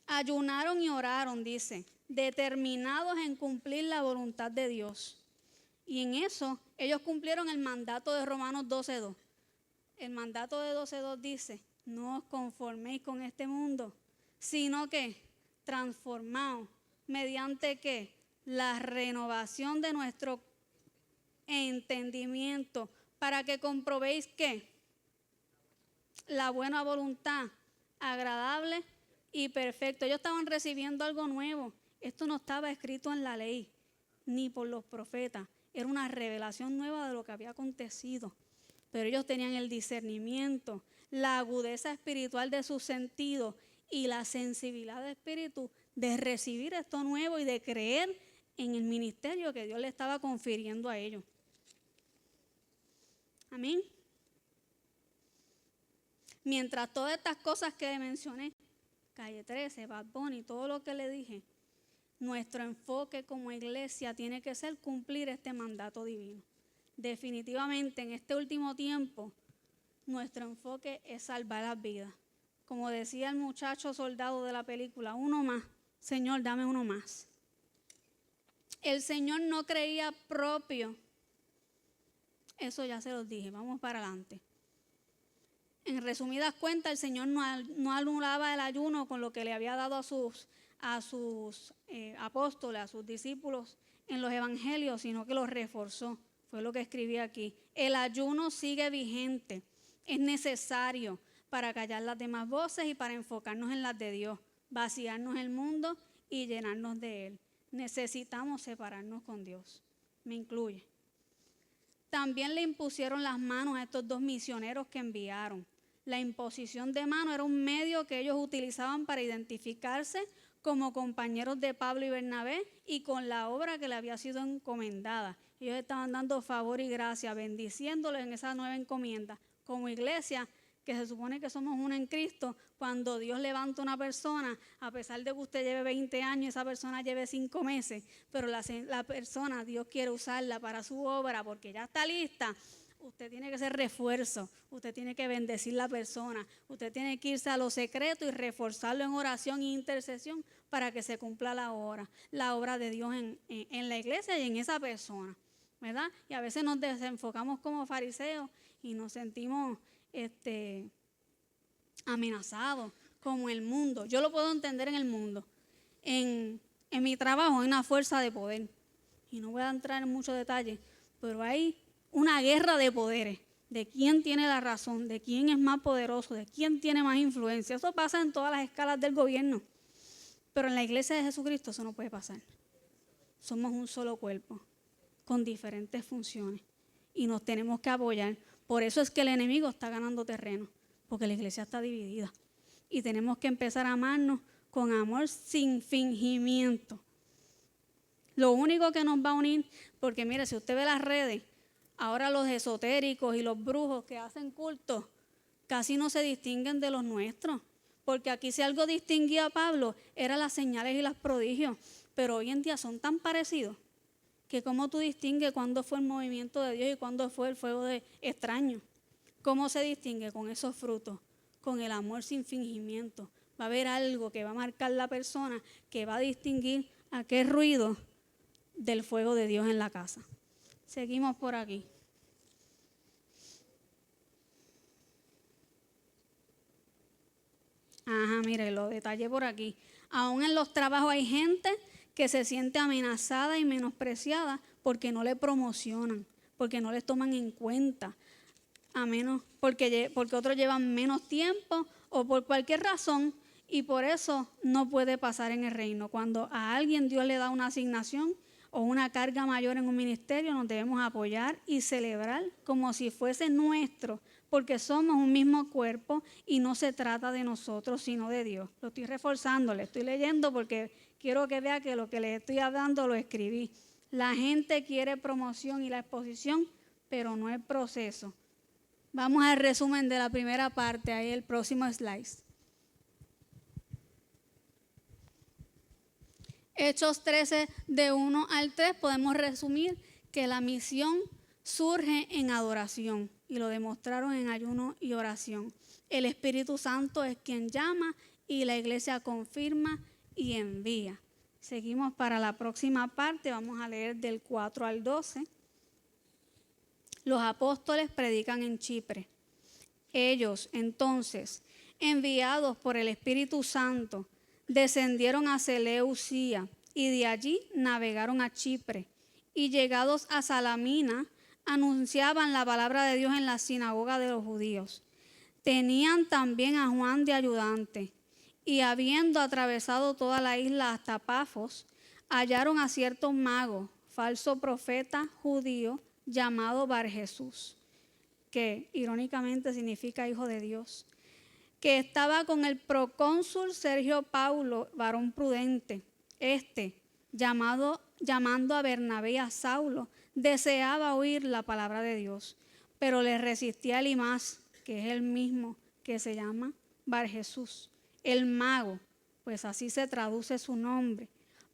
S5: Ayunaron y oraron, dice, determinados en cumplir la voluntad de Dios. Y en eso ellos cumplieron el mandato de Romanos 12:2. El mandato de 12:2 dice, no os conforméis con este mundo, sino que transformaos mediante ¿qué? La renovación de nuestro entendimiento para que comprobéis que la buena voluntad, agradable y perfecto. Ellos estaban recibiendo algo nuevo. Esto no estaba escrito en la ley ni por los profetas. Era una revelación nueva de lo que había acontecido. Pero ellos tenían el discernimiento, la agudeza espiritual de sus sentidos y la sensibilidad de espíritu de recibir esto nuevo y de creer en el ministerio que Dios le estaba confiriendo a ellos. Amén. Mientras todas estas cosas que le mencioné, Calle 13, Bad Bunny, todo lo que le dije, nuestro enfoque como iglesia tiene que ser cumplir este mandato divino. Definitivamente en este último tiempo, nuestro enfoque es salvar las vidas. Como decía el muchacho soldado de la película, uno más, Señor, dame uno más. El Señor no creía propio. Eso ya se los dije, vamos para adelante. En resumidas cuentas, el Señor no anulaba el ayuno con lo que le había dado a sus apóstoles, a sus discípulos en los evangelios, sino que los reforzó. Fue lo que escribí aquí. El ayuno sigue vigente. Es necesario para callar las demás voces y para enfocarnos en las de Dios, vaciarnos el mundo y llenarnos de Él. Necesitamos separarnos con Dios. Me incluye. También le impusieron las manos a estos 2 misioneros que enviaron. La imposición de mano era un medio que ellos utilizaban para identificarse como compañeros de Pablo y Bernabé y con la obra que le había sido encomendada. Ellos estaban dando favor y gracia, bendiciéndolos en esa nueva encomienda. Como iglesia, que se supone que somos una en Cristo, cuando Dios levanta una persona, a pesar de que usted lleve 20 años, esa persona lleve 5 meses, pero la persona, Dios quiere usarla para su obra porque ya está lista. Usted tiene que ser refuerzo, usted tiene que bendecir la persona, usted tiene que irse a lo secreto y reforzarlo en oración e intercesión para que se cumpla la obra de Dios en la iglesia y en esa persona, ¿verdad? Y a veces nos desenfocamos como fariseos y nos sentimos amenazados como el mundo. Yo lo puedo entender en el mundo. En mi trabajo hay una fuerza de poder y no voy a entrar en muchos detalles, pero hay una guerra de poderes, de quién tiene la razón, de quién es más poderoso, de quién tiene más influencia. Eso pasa en todas las escalas del gobierno, pero en la iglesia de Jesucristo eso no puede pasar. Somos un solo cuerpo, con diferentes funciones, y nos tenemos que apoyar. Por eso es que el enemigo está ganando terreno, porque la iglesia está dividida, y tenemos que empezar a amarnos con amor sin fingimiento. Lo único que nos va a unir, porque mire, si usted ve las redes, ahora los esotéricos y los brujos que hacen cultos casi no se distinguen de los nuestros, porque aquí si algo distinguía a Pablo eran las señales y los prodigios, pero hoy en día son tan parecidos que cómo tú distingues cuándo fue el movimiento de Dios y cuándo fue el fuego extraño. ¿Cómo se distingue? Con esos frutos, con el amor sin fingimiento. Va a haber algo que va a marcar la persona, que va a distinguir aquel ruido del fuego de Dios en la casa. Seguimos por aquí. Ajá, mire, lo detallé por aquí. Aún en los trabajos hay gente que se siente amenazada y menospreciada porque no le promocionan, porque no les toman en cuenta, porque otros llevan menos tiempo o por cualquier razón, y por eso no puede pasar en el reino. Cuando a alguien Dios le da una asignación o una carga mayor en un ministerio, nos debemos apoyar y celebrar como si fuese nuestro, porque somos un mismo cuerpo y no se trata de nosotros, sino de Dios. Lo estoy reforzando, le estoy leyendo porque quiero que vea que lo que les estoy hablando lo escribí. La gente quiere promoción y la exposición, pero no el proceso. Vamos al resumen de la primera parte, ahí el próximo slide. Hechos 13, de 1 al 3, podemos resumir que la misión surge en adoración y lo demostraron en ayuno y oración. El Espíritu Santo es quien llama y la iglesia confirma y envía. Seguimos para la próxima parte, vamos a leer del 4 al 12. Los apóstoles predican en Chipre. Ellos, entonces, enviados por el Espíritu Santo, descendieron a Seleucia y de allí navegaron a Chipre. Y llegados a Salamina, anunciaban la palabra de Dios en la sinagoga de los judíos. Tenían también a Juan de ayudante. Y habiendo atravesado toda la isla hasta Pafos, hallaron a cierto mago, falso profeta judío, llamado Barjesús, que irónicamente significa hijo de Dios, que estaba con el procónsul Sergio Paulo, varón prudente. Llamando a Bernabé y a Saulo, deseaba oír la palabra de Dios, pero le resistía Elimas, que es el mismo que se llama Barjesús, el mago, pues así se traduce su nombre,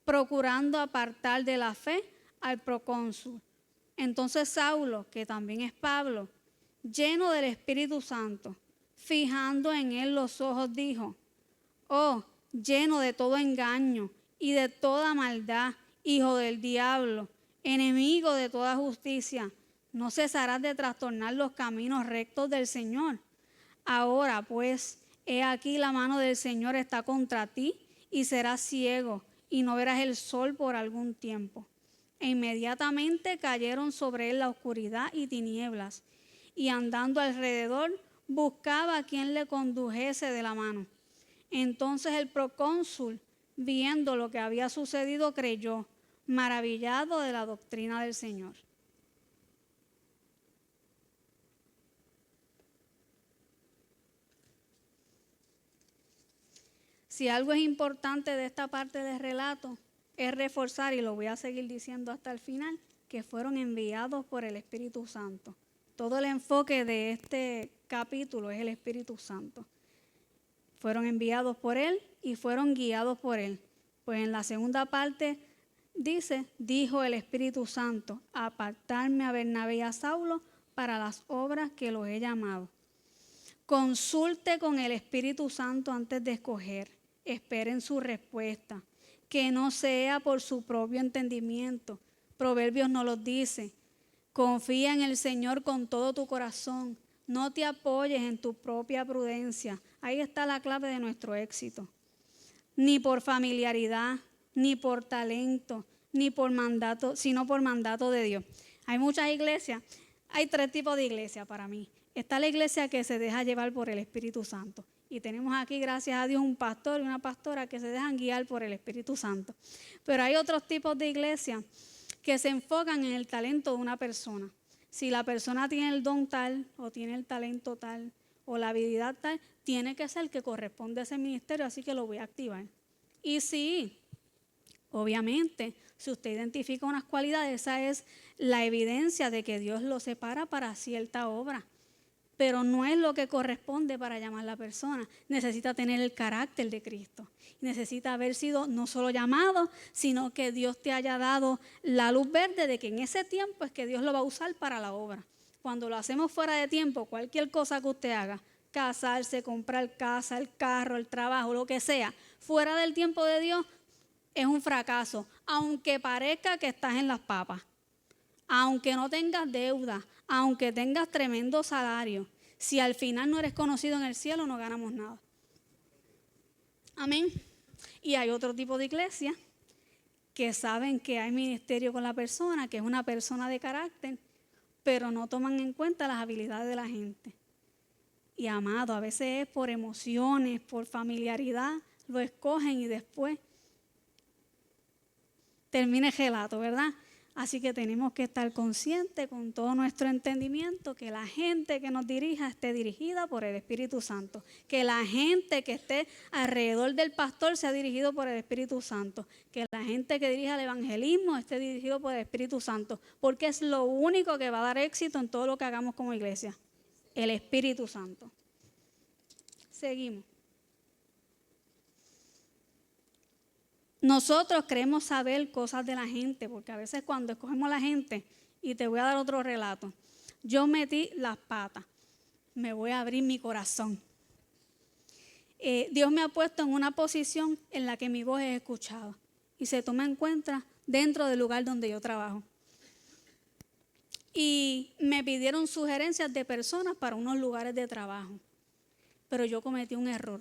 S5: procurando apartar de la fe al procónsul. Entonces Saulo, que también es Pablo, lleno del Espíritu Santo, fijando en él los ojos, dijo: oh, lleno de todo engaño y de toda maldad, hijo del diablo, enemigo de toda justicia, ¿no cesarás de trastornar los caminos rectos del Señor? Ahora pues, he aquí la mano del Señor está contra ti y serás ciego y no verás el sol por algún tiempo. E inmediatamente cayeron sobre él la oscuridad y tinieblas, y andando alrededor buscaba a quien le condujese de la mano. Entonces el procónsul, viendo lo que había sucedido, creyó, maravillado de la doctrina del Señor. Si algo es importante de esta parte del relato, es reforzar, y lo voy a seguir diciendo hasta el final, que fueron enviados por el Espíritu Santo. Todo el enfoque de este capítulo es el Espíritu Santo. Fueron enviados por Él y fueron guiados por Él. Pues en la segunda parte dice, dijo el Espíritu Santo, apartarme a Bernabé y a Saulo para las obras que los he llamado. Consulte con el Espíritu Santo antes de escoger. Esperen su respuesta. Que no sea por su propio entendimiento. Proverbios nos lo dice. Confía en el Señor con todo tu corazón. No te apoyes en tu propia prudencia. Ahí está la clave de nuestro éxito. Ni por familiaridad, ni por talento, ni por mandato, sino por mandato de Dios. Hay muchas iglesias, hay 3 tipos de iglesias para mí. Está la iglesia que se deja llevar por el Espíritu Santo. Y tenemos aquí, gracias a Dios, un pastor y una pastora que se dejan guiar por el Espíritu Santo. Pero hay otros tipos de iglesias que se enfocan en el talento de una persona. Si la persona tiene el don tal, o tiene el talento tal, o la habilidad tal, tiene que ser el que corresponde a ese ministerio, así que lo voy a activar. Y sí, obviamente, si usted identifica unas cualidades, esa es la evidencia de que Dios lo separa para cierta obra. Pero no es lo que corresponde para llamar a la persona. Necesita tener el carácter de Cristo. Necesita haber sido no solo llamado, sino que Dios te haya dado la luz verde de que en ese tiempo es que Dios lo va a usar para la obra. Cuando lo hacemos fuera de tiempo, cualquier cosa que usted haga, casarse, comprar casa, el carro, el trabajo, lo que sea, fuera del tiempo de Dios, es un fracaso. Aunque parezca que estás en las papas, aunque no tengas deuda, aunque tengas tremendo salario, si al final no eres conocido en el cielo, no ganamos nada. Amén. Y hay otro tipo de iglesia que saben que hay ministerio con la persona, que es una persona de carácter, pero no toman en cuenta las habilidades de la gente. Y amado, a veces es por emociones, por familiaridad, lo escogen y después termina el relato, ¿verdad? Así que tenemos que estar conscientes con todo nuestro entendimiento que la gente que nos dirija esté dirigida por el Espíritu Santo. Que la gente que esté alrededor del pastor sea dirigido por el Espíritu Santo. Que la gente que dirija el evangelismo esté dirigido por el Espíritu Santo. Porque es lo único que va a dar éxito en todo lo que hagamos como iglesia. El Espíritu Santo. Seguimos. Nosotros queremos saber cosas de la gente, porque a veces cuando escogemos a la gente, y te voy a dar otro relato, yo metí las patas, me voy a abrir mi corazón. Dios me ha puesto en una posición en la que mi voz es escuchada y se toma en cuenta dentro del lugar donde yo trabajo. Y me pidieron sugerencias de personas para unos lugares de trabajo, pero yo cometí un error.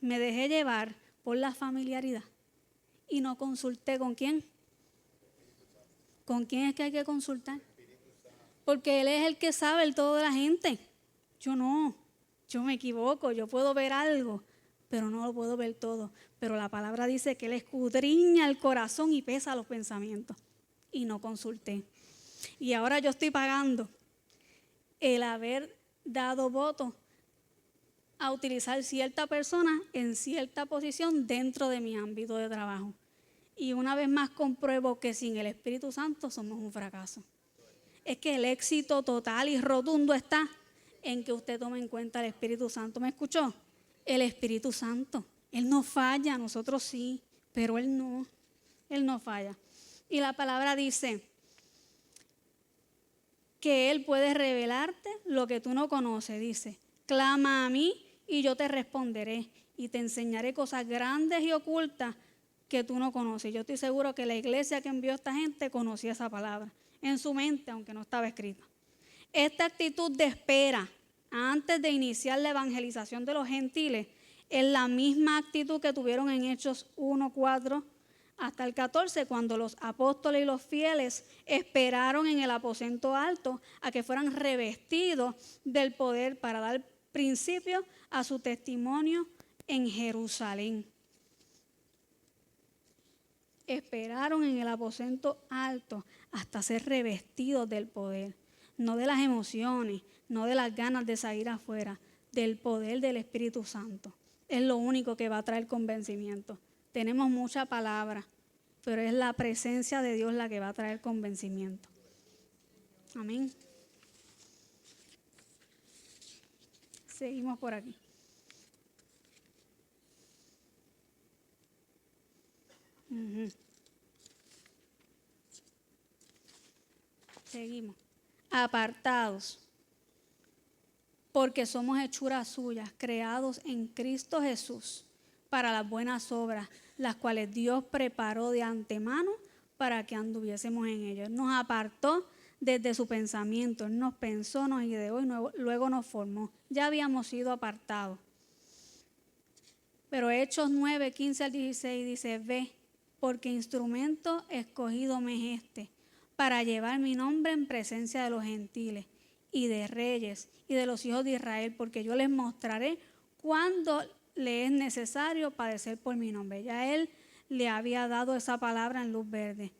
S5: Me dejé llevar por la familiaridad. Y no consulté con quién. ¿Con quién es que hay que consultar? Porque Él es el que sabe el todo de la gente. Yo no, yo me equivoco, yo puedo ver algo, pero no lo puedo ver todo. Pero la palabra dice que Él escudriña el corazón y pesa los pensamientos. Y no consulté. Y ahora yo estoy pagando el haber dado voto a utilizar cierta persona en cierta posición dentro de mi ámbito de trabajo. Y una vez más compruebo que sin el Espíritu Santo somos un fracaso. Es que el éxito total y rotundo está en que usted tome en cuenta el Espíritu Santo. ¿Me escuchó? El Espíritu Santo. Él no falla, nosotros sí, pero Él no falla. Y la palabra dice que Él puede revelarte lo que tú no conoces. Dice, clama a mí y yo te responderé y te enseñaré cosas grandes y ocultas que tú no conoces. Yo estoy seguro que la iglesia que envió a esta gente conocía esa palabra en su mente, aunque no estaba escrita. Esta actitud de espera antes de iniciar la evangelización de los gentiles es la misma actitud que tuvieron en Hechos 1:4 hasta el 14, cuando los apóstoles y los fieles esperaron en el aposento alto a que fueran revestidos del poder para dar principio a su testimonio en Jerusalén. Esperaron en el aposento alto hasta ser revestidos del poder, no de las emociones, no de las ganas de salir afuera, del poder del Espíritu Santo. Es lo único que va a traer convencimiento. Tenemos mucha palabra, pero es la presencia de Dios la que va a traer convencimiento. Amén. Seguimos por aquí. Seguimos. Apartados, porque somos hechuras suyas, creados en Cristo Jesús para las buenas obras, las cuales Dios preparó de antemano para que anduviésemos en ellos. Nos apartó desde su pensamiento, Él nos pensó, nos ideó y luego nos formó. Ya habíamos sido apartados. Pero Hechos 9, 15 al 16 dice, ve, porque instrumento escogido me es este, para llevar mi nombre en presencia de los gentiles y de reyes y de los hijos de Israel, porque yo les mostraré cuándo le es necesario padecer por mi nombre. Ya Él le había dado esa palabra en luz verde.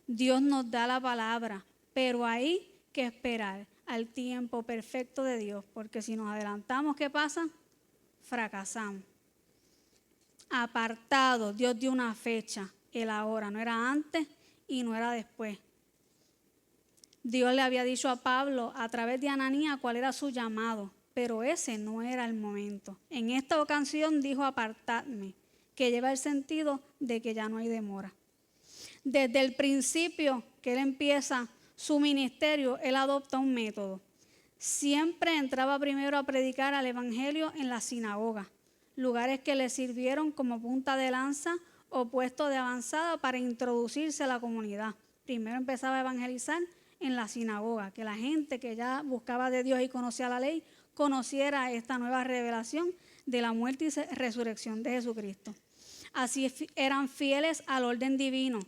S5: Dios nos da la palabra, pero hay que esperar al tiempo perfecto de Dios, porque si nos adelantamos, ¿qué pasa? Fracasamos. Apartado, Dios dio una fecha, el ahora, no era antes y no era después. Dios le había dicho a Pablo a través de Ananías cuál era su llamado, pero ese no era el momento. En esta ocasión dijo apartadme, que lleva el sentido de que ya no hay demora. Desde el principio que él empieza su ministerio, él adopta un método. Siempre entraba primero a predicar el evangelio en la sinagoga, lugares que le sirvieron como punta de lanza o puesto de avanzada para introducirse a la comunidad. Primero empezaba a evangelizar en la sinagoga, que la gente que ya buscaba de Dios y conocía la ley, conociera esta nueva revelación de la muerte y resurrección de Jesucristo. Así eran fieles al orden divino,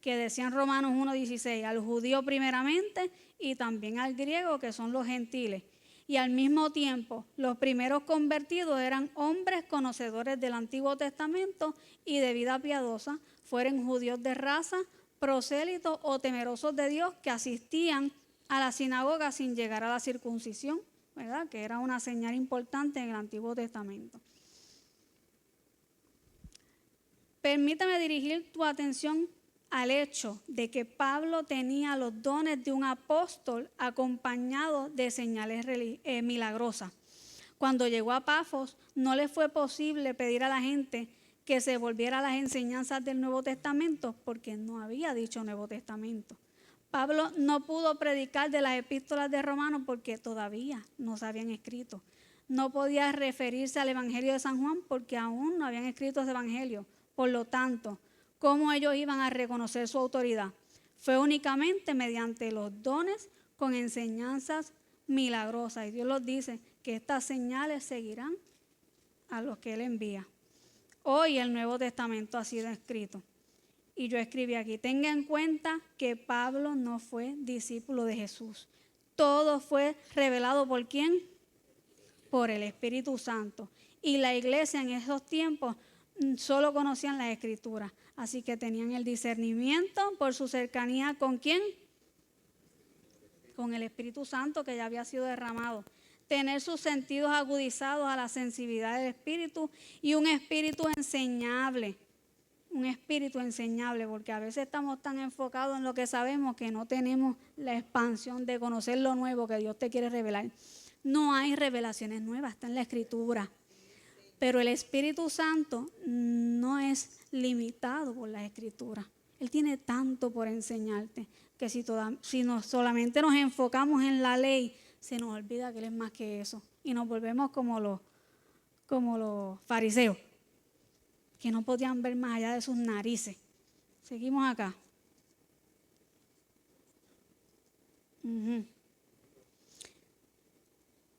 S5: que decían Romanos 1:16, al judío primeramente y también al griego, que son los gentiles. Y al mismo tiempo, los primeros convertidos eran hombres conocedores del Antiguo Testamento y de vida piadosa, fueran judíos de raza, prosélitos o temerosos de Dios, que asistían a la sinagoga sin llegar a la circuncisión, ¿verdad? Que era una señal importante en el Antiguo Testamento. Permítame dirigir tu atención al hecho de que Pablo tenía los dones de un apóstol acompañado de señales milagrosas. Cuando llegó a Pafos, no le fue posible pedir a la gente que se volviera a las enseñanzas del Nuevo Testamento, porque no había dicho Nuevo Testamento. Pablo no pudo predicar de las epístolas de Romanos porque todavía no se habían escrito. No podía referirse al Evangelio de San Juan porque aún no habían escrito ese Evangelio. Por lo tanto, ¿cómo ellos iban a reconocer su autoridad? Fue únicamente mediante los dones con enseñanzas milagrosas. Y Dios los dice que estas señales seguirán a los que Él envía. Hoy el Nuevo Testamento ha sido escrito. Y yo escribí aquí, tenga en cuenta que Pablo no fue discípulo de Jesús. Todo fue revelado ¿por quién? Por el Espíritu Santo. Y la iglesia en esos tiempos solo conocían las Escrituras. Así que tenían el discernimiento por su cercanía ¿con quién? Con el Espíritu Santo que ya había sido derramado. Tener sus sentidos agudizados a la sensibilidad del Espíritu y un espíritu enseñable. Un espíritu enseñable, porque a veces estamos tan enfocados en lo que sabemos que no tenemos la expansión de conocer lo nuevo que Dios te quiere revelar. No hay revelaciones nuevas, está en la Escritura. Pero el Espíritu Santo no es limitado por las Escrituras. Él tiene tanto por enseñarte que si solamente nos enfocamos en la ley, se nos olvida que Él es más que eso. Y nos volvemos como los fariseos, que no podían ver más allá de sus narices. Seguimos acá.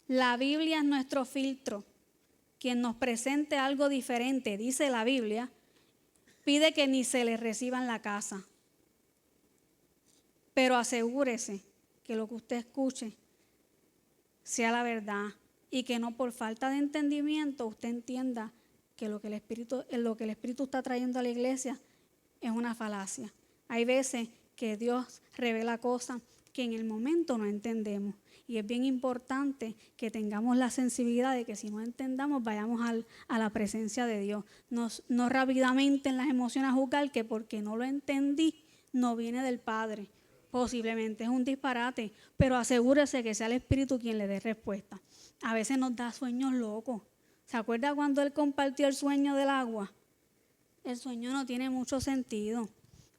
S5: La Biblia es nuestro filtro. Quien nos presente algo diferente, dice la Biblia, pide que ni se le reciba en la casa. Pero asegúrese que lo que usted escuche sea la verdad y que no por falta de entendimiento usted entienda que lo que el Espíritu está trayendo a la iglesia es una falacia. Hay veces que Dios revela cosas que en el momento no entendemos. Y es bien importante que tengamos la sensibilidad de que si no entendamos, vayamos a la presencia de Dios. No rápidamente en las emociones a juzgar que porque no lo entendí, no viene del Padre. Posiblemente es un disparate, pero asegúrese que sea el Espíritu quien le dé respuesta. A veces nos da sueños locos. ¿Se acuerda cuando él compartió el sueño del agua? El sueño no tiene mucho sentido.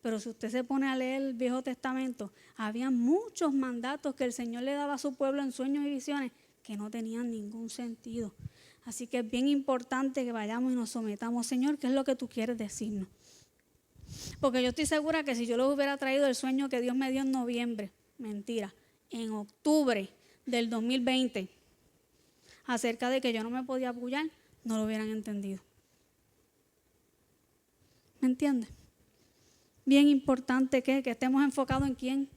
S5: Pero si usted se pone a leer el Viejo Testamento, había muchos mandatos que el Señor le daba a su pueblo en sueños y visiones que no tenían ningún sentido. Así que es bien importante que vayamos y nos sometamos. Señor, ¿qué es lo que tú quieres decirnos? Porque yo estoy segura que si yo les hubiera traído el sueño que Dios me dio en noviembre, mentira, en octubre del 2020, acerca de que yo no me podía apoyar, no lo hubieran entendido. ¿Me entiendes? Bien importante que estemos enfocados en ¿quién?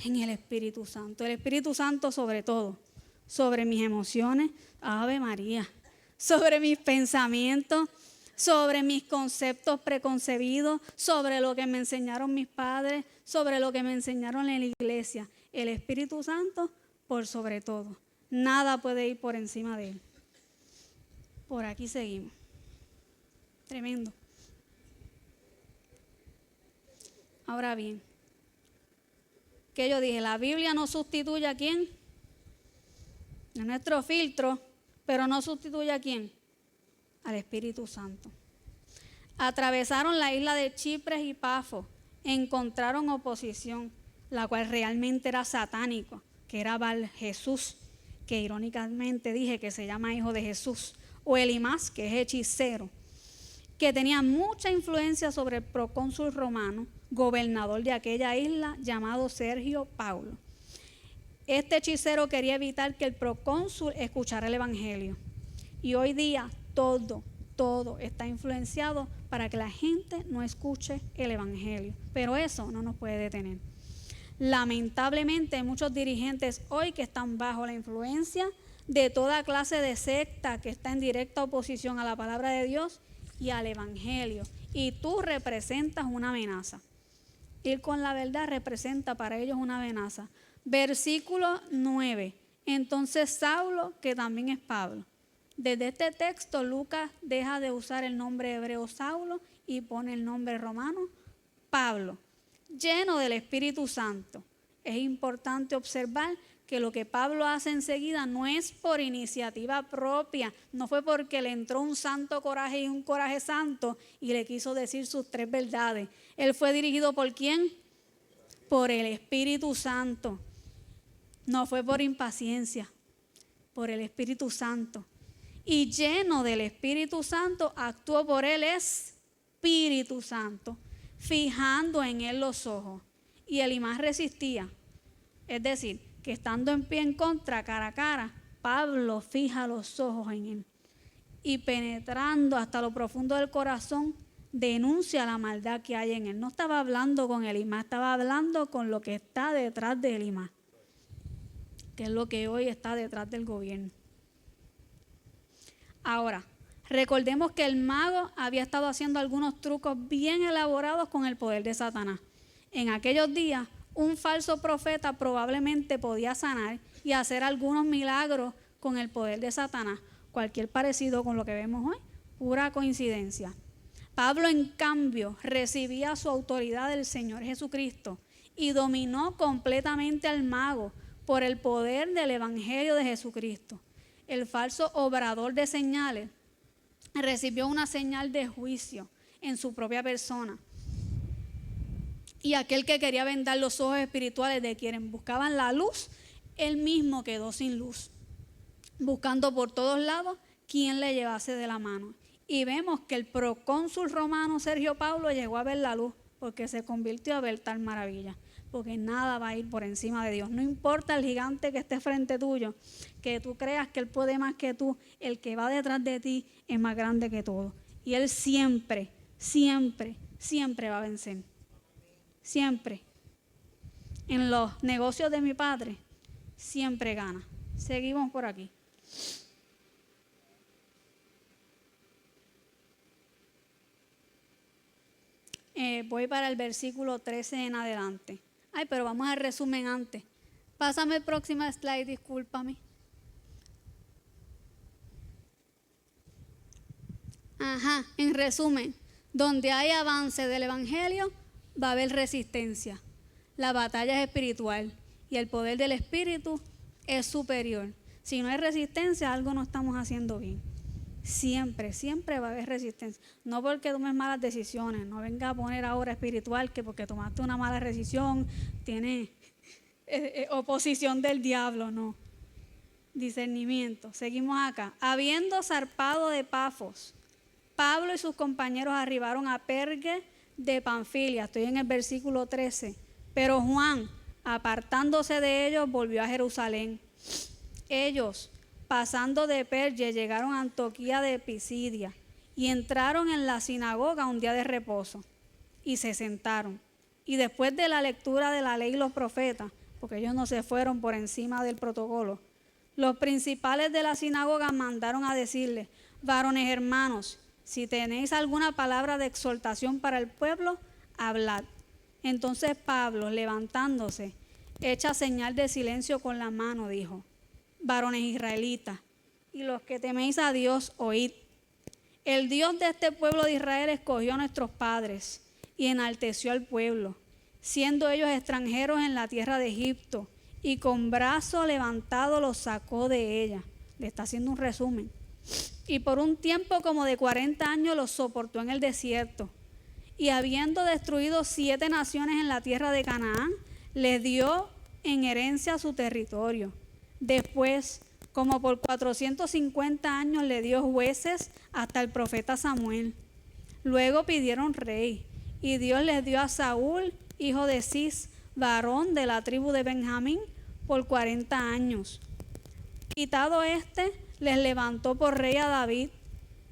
S5: En el Espíritu Santo. El Espíritu Santo sobre todo, sobre mis emociones, Ave María, sobre mis pensamientos, sobre mis conceptos preconcebidos, sobre lo que me enseñaron mis padres, sobre lo que me enseñaron en la iglesia. El Espíritu Santo por sobre todo. Nada puede ir por encima de él. Por aquí seguimos. Tremendo. Ahora bien, ¿qué yo dije? La Biblia no sustituye a quién. Es nuestro filtro, pero no sustituye a quién. Al Espíritu Santo. Atravesaron la isla de Chipre y Pafos, encontraron oposición, la cual realmente era satánico, que era Bar Jesús, que irónicamente dije que se llama hijo de Jesús, o Elimás, que es hechicero, que tenía mucha influencia sobre el procónsul romano, gobernador de aquella isla, llamado Sergio Paulo. Este hechicero quería evitar que el procónsul escuchara el evangelio. Y hoy día todo está influenciado para que la gente no escuche el evangelio. Pero eso no nos puede detener. Lamentablemente hay muchos dirigentes hoy que están bajo la influencia de toda clase de secta que está en directa oposición a la palabra de Dios y al evangelio. Y tú representas una amenaza. Ir con la verdad representa para ellos una amenaza. Versículo 9. Entonces Saulo, que también es Pablo. Desde este texto Lucas deja de usar el nombre hebreo Saulo y pone el nombre romano Pablo, lleno del Espíritu Santo. Es importante observar que lo que Pablo hace enseguida no es por iniciativa propia, no fue porque le entró un santo coraje y un coraje santo y le quiso decir sus tres verdades. Él fue dirigido ¿por quién? Por el Espíritu Santo. No fue por impaciencia, por el Espíritu Santo. Y lleno del Espíritu Santo, actuó por el Espíritu Santo, fijando en él los ojos. Y Elimás resistía. Es decir, que estando en pie en contra, cara a cara, Pablo fija los ojos en él. Y penetrando hasta lo profundo del corazón, denuncia la maldad que hay en él. No estaba hablando con Elimás, estaba hablando con lo que está detrás de Elimás, que es lo que hoy está detrás del gobierno. Ahora, recordemos que el mago había estado haciendo algunos trucos bien elaborados con el poder de Satanás. En aquellos días, un falso profeta probablemente podía sanar y hacer algunos milagros con el poder de Satanás. Cualquier parecido con lo que vemos hoy, pura coincidencia. Pablo, en cambio, recibía su autoridad del Señor Jesucristo y dominó completamente al mago por el poder del Evangelio de Jesucristo. El falso obrador de señales recibió una señal de juicio en su propia persona. Y aquel que quería vendar los ojos espirituales de quienes buscaban la luz, él mismo quedó sin luz, buscando por todos lados quien le llevase de la mano. Y vemos que el procónsul romano Sergio Paulo llegó a ver la luz porque se convirtió a ver tal maravilla. Porque nada va a ir por encima de Dios. No importa el gigante que esté frente tuyo, que tú creas que él puede más que tú, el que va detrás de ti es más grande que todo. Y él siempre, siempre, siempre va a vencer. Siempre. En los negocios de mi padre, siempre gana. Seguimos por aquí. Voy para el versículo 13 en adelante. Ay, pero vamos al resumen antes. Pásame el próximo slide, discúlpame. Ajá, en resumen, donde hay avance del evangelio, va a haber resistencia. La batalla es espiritual y el poder del espíritu es superior. Si no hay resistencia, algo no estamos haciendo bien. Siempre, siempre va a haber resistencia. No porque tomes malas decisiones, no venga a poner ahora espiritual que porque tomaste una mala decisión, tiene oposición del diablo, no. Discernimiento. Seguimos acá. Habiendo zarpado de Pafos, Pablo y sus compañeros arribaron a Pergue de Panfilia. Estoy en el versículo 13. Pero Juan, apartándose de ellos, volvió a Jerusalén. Ellos, pasando de Perge, llegaron a Antioquía de Pisidia y entraron en la sinagoga un día de reposo y se sentaron. Y después de la lectura de la ley y los profetas, porque ellos no se fueron por encima del protocolo, los principales de la sinagoga mandaron a decirles: varones hermanos, si tenéis alguna palabra de exhortación para el pueblo, hablad. Entonces Pablo, levantándose, hecha señal de silencio con la mano, dijo: varones israelitas, y los que teméis a Dios, oíd. El Dios de este pueblo de Israel escogió a nuestros padres y enalteció al pueblo, siendo ellos extranjeros en la tierra de Egipto, y con brazo levantado los sacó de ella. Le está haciendo un resumen. Y por un tiempo como de 40 años los soportó en el desierto. Y habiendo destruido 7 naciones en la tierra de Canaán, les dio en herencia su territorio. Después, como por 450 años, le dio jueces hasta el profeta Samuel. Luego pidieron rey, y Dios les dio a Saúl, hijo de Cis, varón de la tribu de Benjamín, por 40 años. Quitado este, les levantó por rey a David,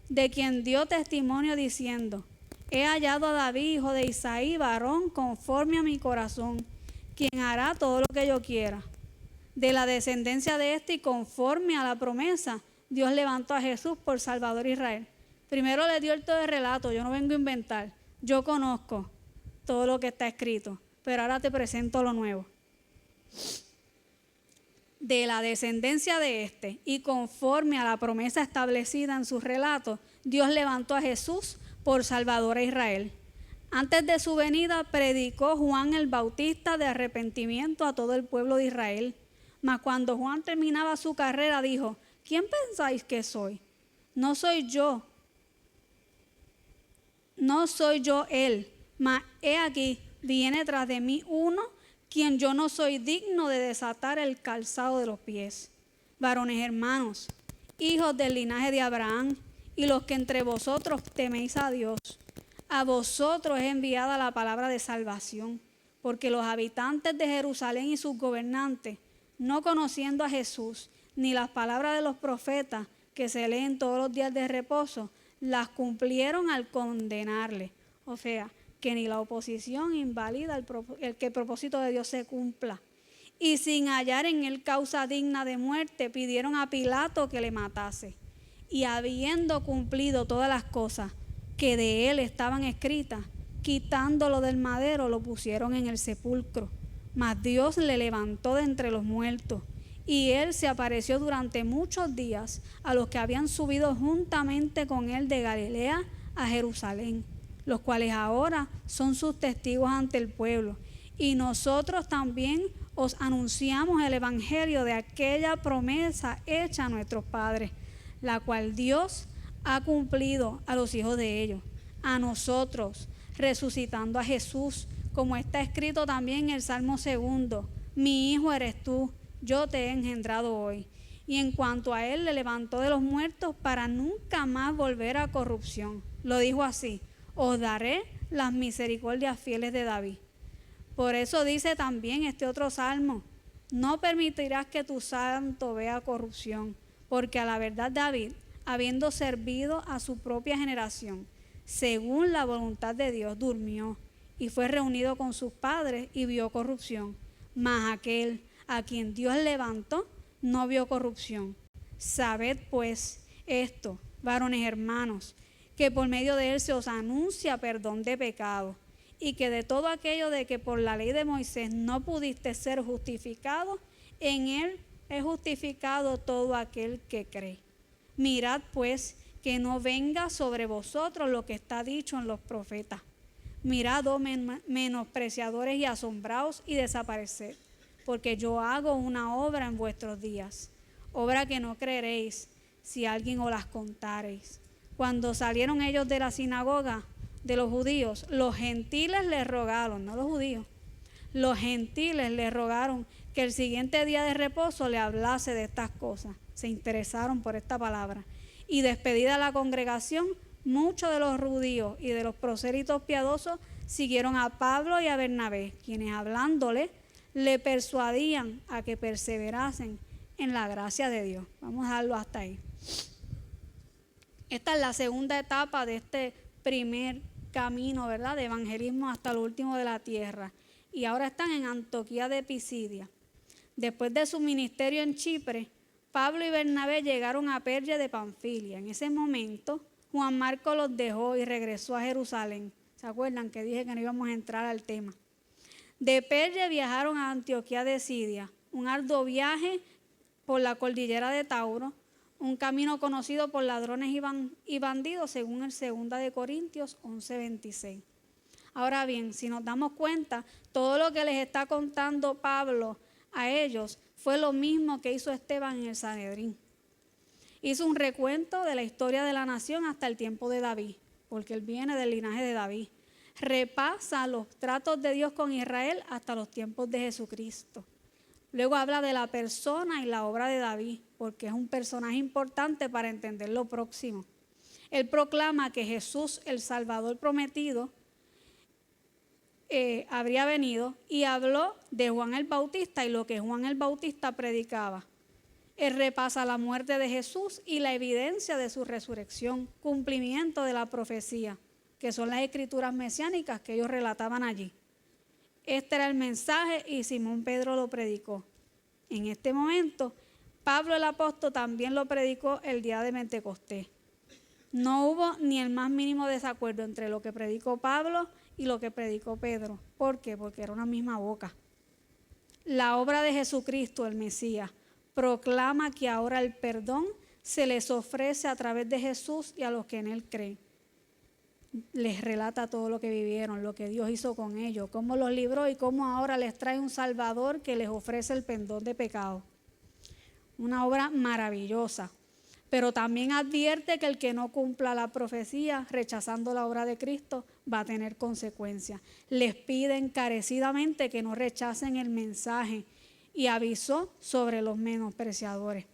S5: de quien dio testimonio diciendo: he hallado a David, hijo de Isaí, varón conforme a mi corazón, quien hará todo lo que yo quiera. De la descendencia de este y conforme a la promesa, Dios levantó a Jesús por Salvador a Israel. Primero le dio el todo el relato, yo no vengo a inventar, yo conozco todo lo que está escrito, pero ahora te presento lo nuevo. De la descendencia de este y conforme a la promesa establecida en sus relatos, Dios levantó a Jesús por Salvador a Israel. Antes de su venida predicó Juan el Bautista de arrepentimiento a todo el pueblo de Israel. Mas cuando Juan terminaba su carrera dijo: ¿quién pensáis que soy? No soy yo él, mas he aquí, viene tras de mí uno quien yo no soy digno de desatar el calzado de los pies. Varones hermanos, hijos del linaje de Abraham, y los que entre vosotros teméis a Dios, a vosotros es enviada la palabra de salvación, porque los habitantes de Jerusalén y sus gobernantes, no conociendo a Jesús, ni las palabras de los profetas que se leen todos los días de reposo, las cumplieron al condenarle. O sea, que ni la oposición invalida el que el propósito de Dios se cumpla. Y sin hallar en él causa digna de muerte, pidieron a Pilato que le matase. Y habiendo cumplido todas las cosas que de él estaban escritas, quitándolo del madero, lo pusieron en el sepulcro. Mas Dios le levantó de entre los muertos, y él se apareció durante muchos días a los que habían subido juntamente con él de Galilea a Jerusalén, los cuales ahora son sus testigos ante el pueblo. Y nosotros también os anunciamos el evangelio de aquella promesa hecha a nuestros padres, la cual Dios ha cumplido a los hijos de ellos, a nosotros, resucitando a Jesús, como está escrito también en el Salmo 2: mi hijo eres tú, yo te he engendrado hoy. Y en cuanto a él, le levantó de los muertos para nunca más volver a corrupción. Lo dijo así: os daré las misericordias fieles de David. Por eso dice también este otro salmo: no permitirás que tu santo vea corrupción, porque a la verdad David, habiendo servido a su propia generación, según la voluntad de Dios, durmió y fue reunido con sus padres y vio corrupción. Mas aquel a quien Dios levantó no vio corrupción. Sabed pues esto, varones hermanos, que por medio de él se os anuncia perdón de pecado, y que de todo aquello de que por la ley de Moisés no pudiste ser justificado, en él es justificado todo aquel que cree. Mirad pues que no venga sobre vosotros lo que está dicho en los profetas. Mirad, oh menospreciadores y asombraos, y desapareced, porque yo hago una obra en vuestros días, obra que no creeréis si alguien os las contareis. Cuando salieron ellos de la sinagoga de los judíos, los gentiles les rogaron, no los judíos, los gentiles les rogaron que el siguiente día de reposo le hablase de estas cosas. Se interesaron por esta palabra. Y despedida la congregación, muchos de los judíos y de los prosélitos piadosos siguieron a Pablo y a Bernabé, quienes hablándole le persuadían a que perseverasen en la gracia de Dios. Vamos a dejarlo hasta ahí. Esta es la segunda etapa de este primer camino, ¿verdad?, de evangelismo hasta lo último de la tierra. Y ahora están en Antioquía de Pisidia. Después de su ministerio en Chipre, Pablo y Bernabé llegaron a Perge de Panfilia. En ese momento, Juan Marcos los dejó y regresó a Jerusalén. ¿Se acuerdan que dije que no íbamos a entrar al tema? De Perge viajaron a Antioquía de Siria, un arduo viaje por la cordillera de Tauro, un camino conocido por ladrones y bandidos, según el 2 de Corintios 11:26. Ahora bien, si nos damos cuenta, todo lo que les está contando Pablo a ellos fue lo mismo que hizo Esteban en el Sanedrín. Hizo un recuento de la historia de la nación hasta el tiempo de David, porque él viene del linaje de David. Repasa los tratos de Dios con Israel hasta los tiempos de Jesucristo. Luego habla de la persona y la obra de David, porque es un personaje importante para entender lo próximo. Él proclama que Jesús, el Salvador prometido, habría venido, y habló de Juan el Bautista y lo que Juan el Bautista predicaba. Él repasa la muerte de Jesús y la evidencia de su resurrección, cumplimiento de la profecía, que son las escrituras mesiánicas que ellos relataban allí. Este era el mensaje y Simón Pedro lo predicó. En este momento, Pablo el apóstol también lo predicó el día de Pentecostés. No hubo ni el más mínimo desacuerdo entre lo que predicó Pablo y lo que predicó Pedro. ¿Por qué? Porque era una misma boca. La obra de Jesucristo, el Mesías, proclama que ahora el perdón se les ofrece a través de Jesús y a los que en él creen. Les relata todo lo que vivieron, lo que Dios hizo con ellos, cómo los libró y cómo ahora les trae un Salvador que les ofrece el perdón de pecado. Una obra maravillosa. Pero también advierte que el que no cumpla la profecía, rechazando la obra de Cristo, va a tener consecuencias. Les pide encarecidamente que no rechacen el mensaje y avisó sobre los menospreciadores.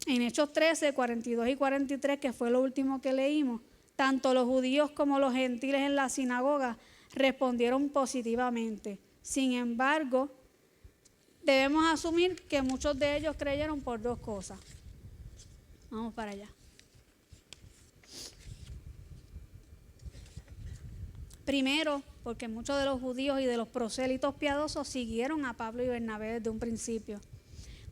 S5: En Hechos 13, 42 y 43, que fue lo último que leímos, tanto los judíos como los gentiles en la sinagoga respondieron positivamente. Sin embargo, debemos asumir que muchos de ellos creyeron por dos cosas. Vamos para allá. Primero, porque muchos de los judíos y de los prosélitos piadosos siguieron a Pablo y Bernabé desde un principio,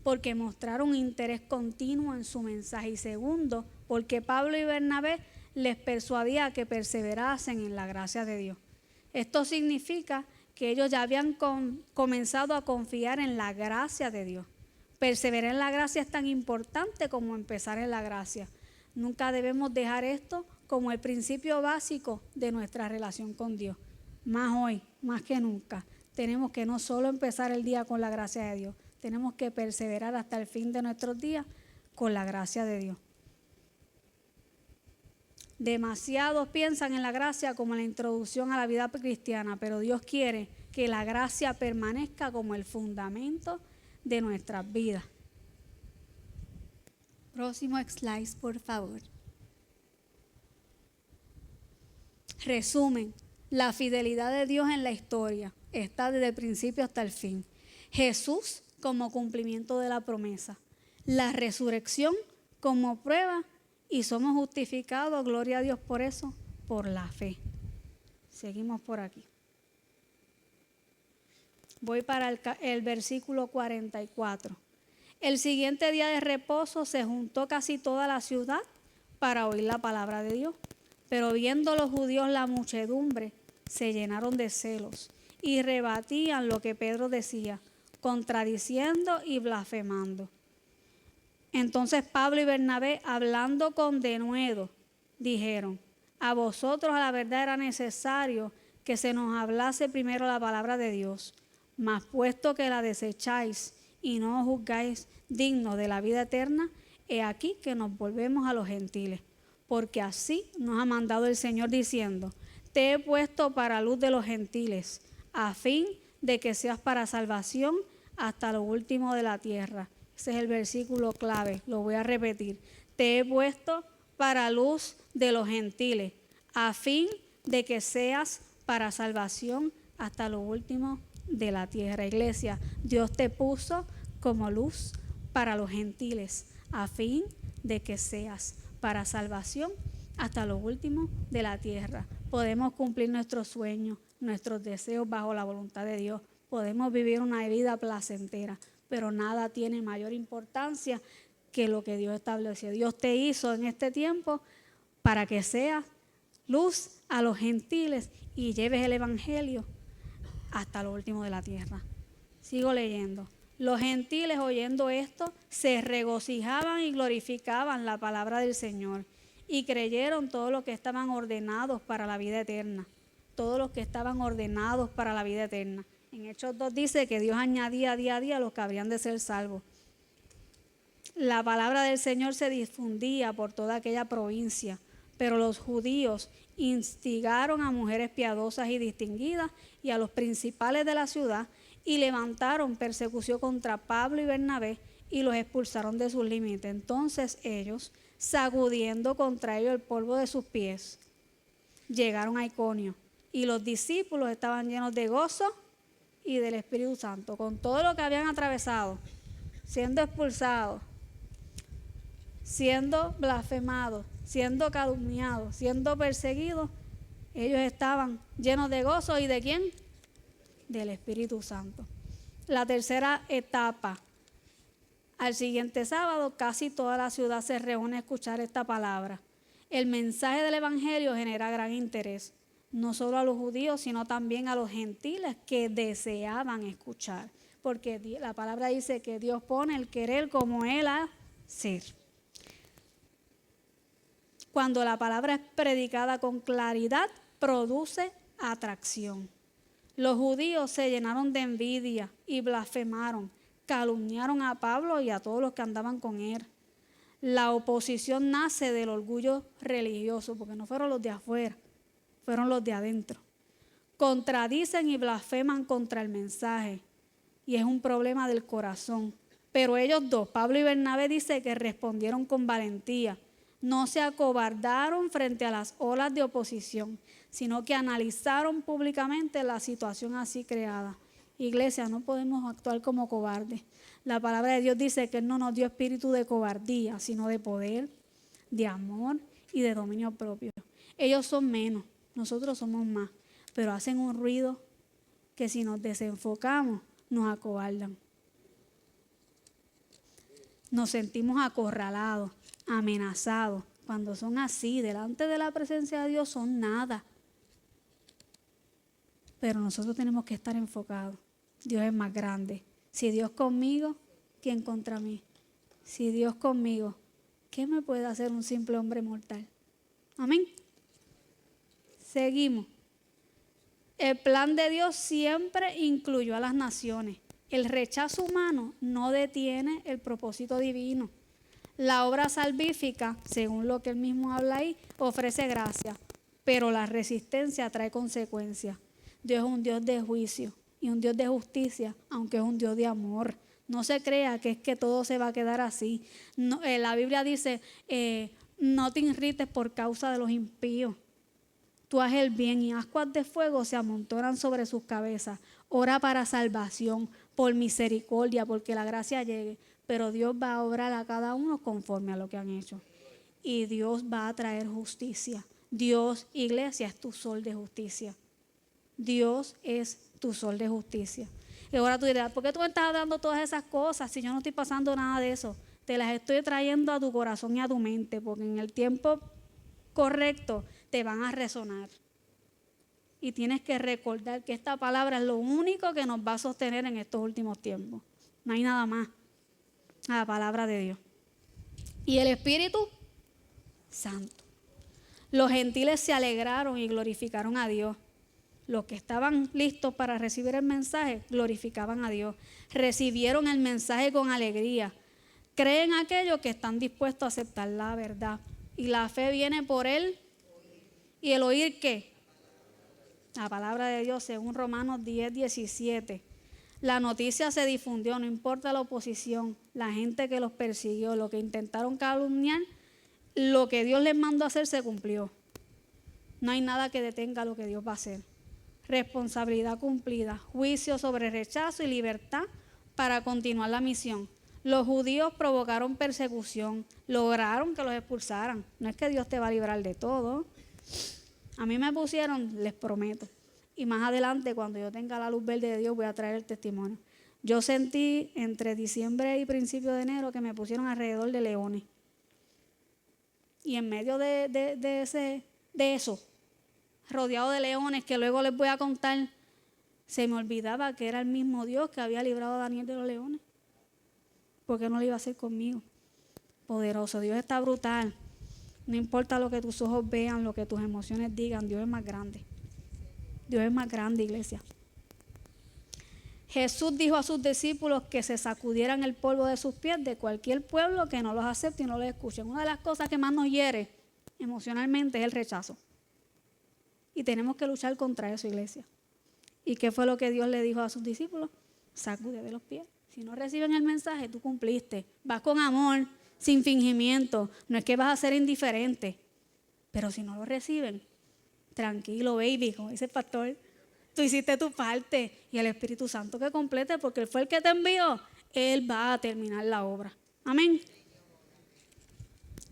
S5: porque mostraron interés continuo en su mensaje. Y segundo, porque Pablo y Bernabé les persuadía a que perseverasen en la gracia de Dios. Esto significa que ellos ya habían comenzado a confiar en la gracia de Dios. Perseverar en la gracia es tan importante como empezar en la gracia. Nunca debemos dejar esto como el principio básico de nuestra relación con Dios. Más hoy, más que nunca, tenemos que no solo empezar el día con la gracia de Dios, tenemos que perseverar hasta el fin de nuestros días con la gracia de Dios. Demasiados piensan en la gracia como la introducción a la vida cristiana, pero Dios quiere que la gracia permanezca como el fundamento de nuestras vidas. Próximo slide, por favor. Resumen, la fidelidad de Dios en la historia está desde el principio hasta el fin. Jesús como cumplimiento de la promesa, la resurrección como prueba, y somos justificados, gloria a Dios por eso, por la fe. Seguimos por aquí. Voy para el versículo 44. El siguiente día de reposo se juntó casi toda la ciudad para oír la palabra de Dios. Pero viendo los judíos la muchedumbre, se llenaron de celos y rebatían lo que Pedro decía, contradiciendo y blasfemando. Entonces Pablo y Bernabé, hablando con denuedo, dijeron: a vosotros a la verdad era necesario que se nos hablase primero la palabra de Dios, mas puesto que la desecháis y no os juzgáis dignos de la vida eterna, he aquí que nos volvemos a los gentiles. Porque así nos ha mandado el Señor diciendo: te he puesto para luz de los gentiles, a fin de que seas para salvación hasta lo último de la tierra. Ese es el versículo clave, lo voy a repetir. Te he puesto para luz de los gentiles, a fin de que seas para salvación hasta lo último de la tierra. Iglesia, Dios te puso como luz para los gentiles, a fin de que seas para salvación hasta lo último de la tierra. Podemos cumplir nuestros sueños, nuestros deseos bajo la voluntad de Dios. Podemos vivir una vida placentera, pero nada tiene mayor importancia que lo que Dios estableció. Dios te hizo en este tiempo para que seas luz a los gentiles y lleves el evangelio hasta lo último de la tierra. Sigo leyendo. Los gentiles, oyendo esto, se regocijaban y glorificaban la palabra del Señor, y creyeron todos los que estaban ordenados para la vida eterna. Todos los que estaban ordenados para la vida eterna. En Hechos 2 dice que Dios añadía día a día a los que habrían de ser salvos. La palabra del Señor se difundía por toda aquella provincia, pero los judíos instigaron a mujeres piadosas y distinguidas y a los principales de la ciudad, y levantaron persecución contra Pablo y Bernabé y los expulsaron de sus límites. Entonces ellos, sacudiendo contra ellos el polvo de sus pies, llegaron a Iconio, y los discípulos estaban llenos de gozo y del Espíritu Santo. Con todo lo que habían atravesado, siendo expulsados, siendo blasfemados, siendo calumniados, siendo perseguidos, ellos estaban llenos de gozo. ¿Y de quién? Del Espíritu Santo. La tercera etapa. Al siguiente sábado, casi toda la ciudad se reúne a escuchar esta palabra. El mensaje del Evangelio genera gran interés, no solo a los judíos, sino también a los gentiles que deseaban escuchar, porque la palabra dice que Dios pone el querer como el hacer. Cuando la palabra es predicada con claridad, produce atracción. Los judíos se llenaron de envidia y blasfemaron, calumniaron a Pablo y a todos los que andaban con él. La oposición nace del orgullo religioso, porque no fueron los de afuera, fueron los de adentro. Contradicen y blasfeman contra el mensaje, y es un problema del corazón. Pero ellos dos, Pablo y Bernabé, dice que respondieron con valentía. No se acobardaron frente a las olas de oposición, sino que analizaron públicamente la situación así creada. Iglesia, no podemos actuar como cobardes. La palabra de Dios dice que Él no nos dio espíritu de cobardía, sino de poder, de amor y de dominio propio. Ellos son menos, nosotros somos más, pero hacen un ruido que si nos desenfocamos nos acobardan. Nos sentimos acorralados, amenazados. Cuando son así, delante de la presencia de Dios son nada. Pero nosotros tenemos que estar enfocados. Dios es más grande. Si Dios conmigo, ¿quién contra mí? Si Dios conmigo, ¿qué me puede hacer un simple hombre mortal? Amén. Seguimos. El plan de Dios siempre incluyó a las naciones. El rechazo humano no detiene el propósito divino. La obra salvífica, según lo que él mismo habla ahí, ofrece gracia, pero la resistencia trae consecuencias. Dios es un Dios de juicio y un Dios de justicia, aunque es un Dios de amor. No se crea que es que todo se va a quedar así. No, la Biblia dice, no te irrites por causa de los impíos. Tú haz el bien y ascuas de fuego se amontonan sobre sus cabezas. Ora para salvación, por misericordia, porque la gracia llegue. Pero Dios va a obrar a cada uno conforme a lo que han hecho. Y Dios va a traer justicia. Dios, iglesia, es tu sol de justicia. Dios es tu sol de justicia. Y ahora tú dirás, ¿por qué tú me estás dando todas esas cosas si yo no estoy pasando nada de eso? Te las estoy trayendo a tu corazón y a tu mente, porque en el tiempo correcto te van a resonar. Y tienes que recordar que esta palabra es lo único que nos va a sostener en estos últimos tiempos. No hay nada más. La palabra de Dios. Y el Espíritu Santo. Los gentiles se alegraron y glorificaron a Dios. Los que estaban listos para recibir el mensaje glorificaban a Dios. Recibieron el mensaje con alegría. Creen aquellos que están dispuestos a aceptar la verdad. Y la fe viene por él. ¿Y el oír qué? La palabra de Dios, según Romanos 10:17. La noticia se difundió, no importa la oposición, la gente que los persiguió, lo que intentaron calumniar, lo que Dios les mandó a hacer se cumplió. No hay nada que detenga lo que Dios va a hacer. Responsabilidad cumplida, juicio sobre rechazo y libertad para continuar la misión. Los judíos provocaron persecución, lograron que los expulsaran. No es que Dios te va a librar de todo. A mí me pusieron, les prometo. Y más adelante, cuando yo tenga la luz verde de Dios, voy a traer el testimonio. Yo sentí entre diciembre y principio de enero que me pusieron alrededor de leones. Y en medio de eso, rodeado de leones, que luego les voy a contar, se me olvidaba que era el mismo Dios que había librado a Daniel de los leones. ¿Por qué no lo iba a hacer conmigo? Poderoso, Dios está brutal. No importa lo que tus ojos vean, lo que tus emociones digan, Dios es más grande. Dios es más grande, iglesia. Jesús dijo a sus discípulos que se sacudieran el polvo de sus pies de cualquier pueblo que no los acepte y no los escuche. Una de las cosas que más nos hiere emocionalmente es el rechazo. Y tenemos que luchar contra eso, iglesia. ¿Y qué fue lo que Dios le dijo a sus discípulos? Sacude de los pies. Si no reciben el mensaje, tú cumpliste. Vas con amor, sin fingimiento. No es que vas a ser indiferente. Pero si no lo reciben, tranquilo, baby, como dice el pastor, tú hiciste tu parte y el Espíritu Santo que complete, porque Él fue el que te envió, Él va a terminar la obra. Amén.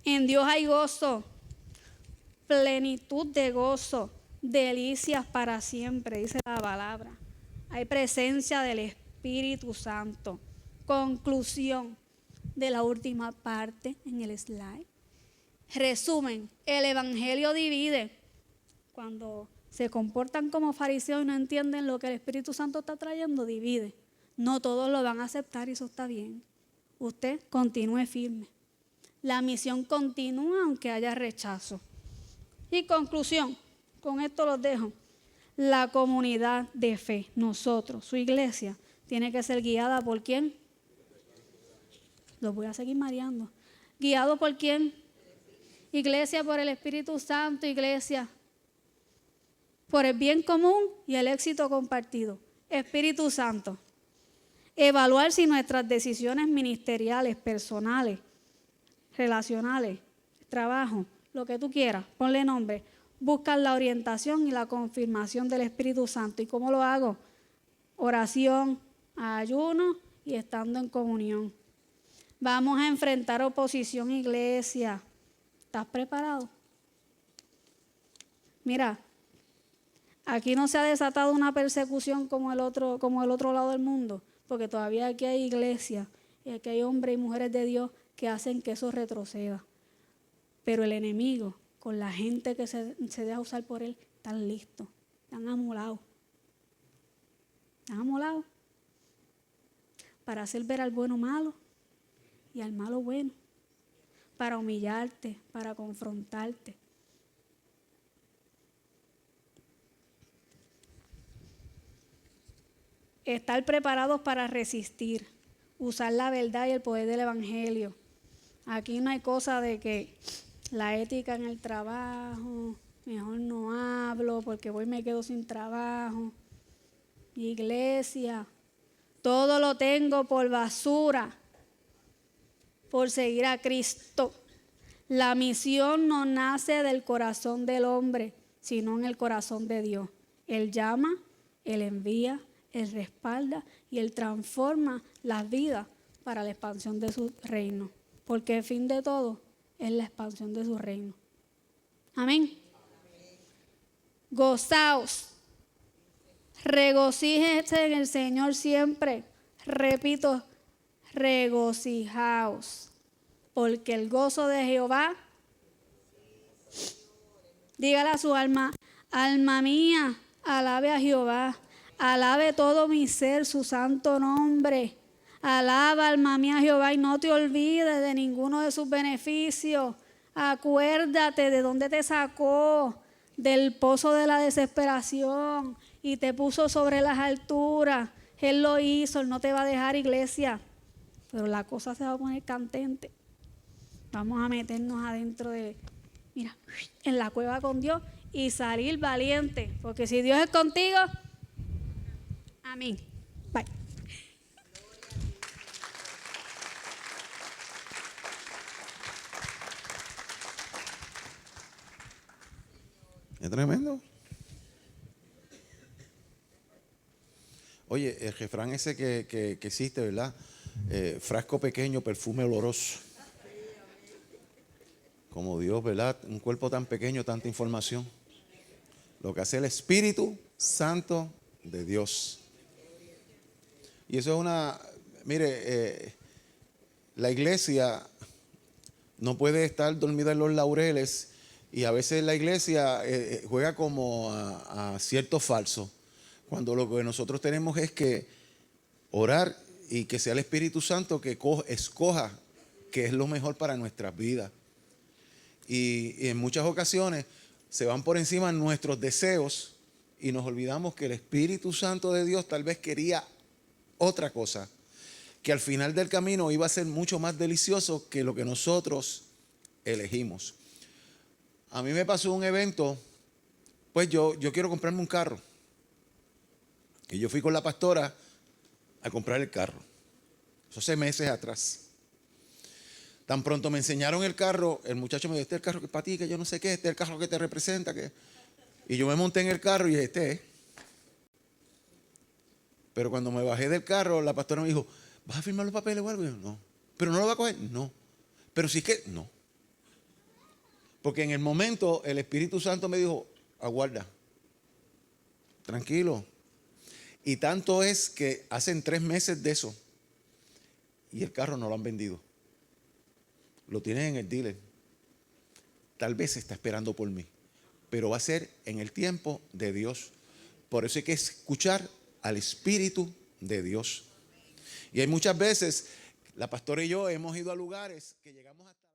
S5: En Dios hay gozo, plenitud de gozo, delicias para siempre, dice la palabra. Hay presencia del Espíritu Santo. Conclusión de la última parte en el slide. Resumen, el Evangelio divide. Cuando se comportan como fariseos y no entienden lo que el Espíritu Santo está trayendo, divide. No todos lo van a aceptar y eso está bien. Usted continúe firme. La misión continúa aunque haya rechazo. Y conclusión, con esto los dejo. La comunidad de fe, nosotros, su iglesia, tiene que ser guiada por ¿quién? Los voy a seguir mareando. ¿Guiado por quién? Iglesia, por el Espíritu Santo, iglesia. Por el bien común y el éxito compartido. Espíritu Santo. Evaluar si nuestras decisiones ministeriales, personales, relacionales, trabajo, lo que tú quieras, ponle nombre, buscan la orientación y la confirmación del Espíritu Santo. ¿Y cómo lo hago? Oración, ayuno y estando en comunión. Vamos a enfrentar oposición, iglesia. ¿Estás preparado? Mira, aquí no se ha desatado una persecución como el otro lado del mundo, porque todavía aquí hay iglesias y aquí hay hombres y mujeres de Dios que hacen que eso retroceda. Pero el enemigo, con la gente que se deja usar por él, están listos, están amolados. Están amolados para hacer ver al bueno malo y al malo bueno, para humillarte, para confrontarte. Estar preparados para resistir, usar la verdad y el poder del Evangelio. Aquí no hay cosa de que la ética en el trabajo, mejor no hablo porque voy y me quedo sin trabajo. Iglesia, todo lo tengo por basura, por seguir a Cristo. La misión no nace del corazón del hombre, sino en el corazón de Dios. Él llama, Él envía, Él respalda y Él transforma las vidas para la expansión de su reino. Porque el fin de todo es la expansión de su reino. Amén. Gozaos, Regocíjense en el Señor siempre. Repito, regocijaos, porque el gozo de Jehová, dígale a su alma, alma mía, alabe a Jehová, alabe todo mi ser su santo nombre. Alaba, alma mía, a Jehová, y no te olvides de ninguno de sus beneficios. Acuérdate de dónde te sacó, del pozo de la desesperación, y te puso sobre las alturas. Él lo hizo, Él no te va a dejar, iglesia. Pero la cosa se va a poner candente. Vamos a meternos adentro mira, en la cueva con Dios y salir valiente. Porque si Dios es contigo, amén. Bye.
S1: Es tremendo. Oye, el refrán ese que existe, ¿verdad? Frasco pequeño, perfume oloroso. Como Dios, ¿verdad? Un cuerpo tan pequeño, tanta información. Lo que hace el Espíritu Santo de Dios. Y eso es mire, la iglesia no puede estar dormida en los laureles, y a veces la iglesia juega como a cierto falso, cuando lo que nosotros tenemos es que orar y que sea el Espíritu Santo que escoja qué es lo mejor para nuestras vidas. Y en muchas ocasiones se van por encima nuestros deseos y nos olvidamos que el Espíritu Santo de Dios tal vez quería otra cosa, que al final del camino iba a ser mucho más delicioso que lo que nosotros elegimos. A mí me pasó un evento, pues yo quiero comprarme un carro. Y yo fui con la pastora a comprar el carro. Eso hace meses atrás. Tan pronto me enseñaron el carro, el muchacho me dijo, este es el carro que es para ti, que yo no sé qué, este es el carro que te representa. Y yo me monté en el carro y dije, este es. Pero cuando me bajé del carro, la pastora me dijo, ¿vas a firmar los papeles o algo? Y yo, no. ¿Pero no lo va a coger? No. Pero sí que, no. Porque en el momento el Espíritu Santo me dijo, aguarda, tranquilo. Y tanto es que hacen 3 meses de eso y el carro no lo han vendido. Lo tienen en el dealer. Tal vez está esperando por mí, pero va a ser en el tiempo de Dios. Por eso hay que escuchar al Espíritu de Dios. Y hay muchas veces, la pastora y yo hemos ido a lugares que llegamos hasta...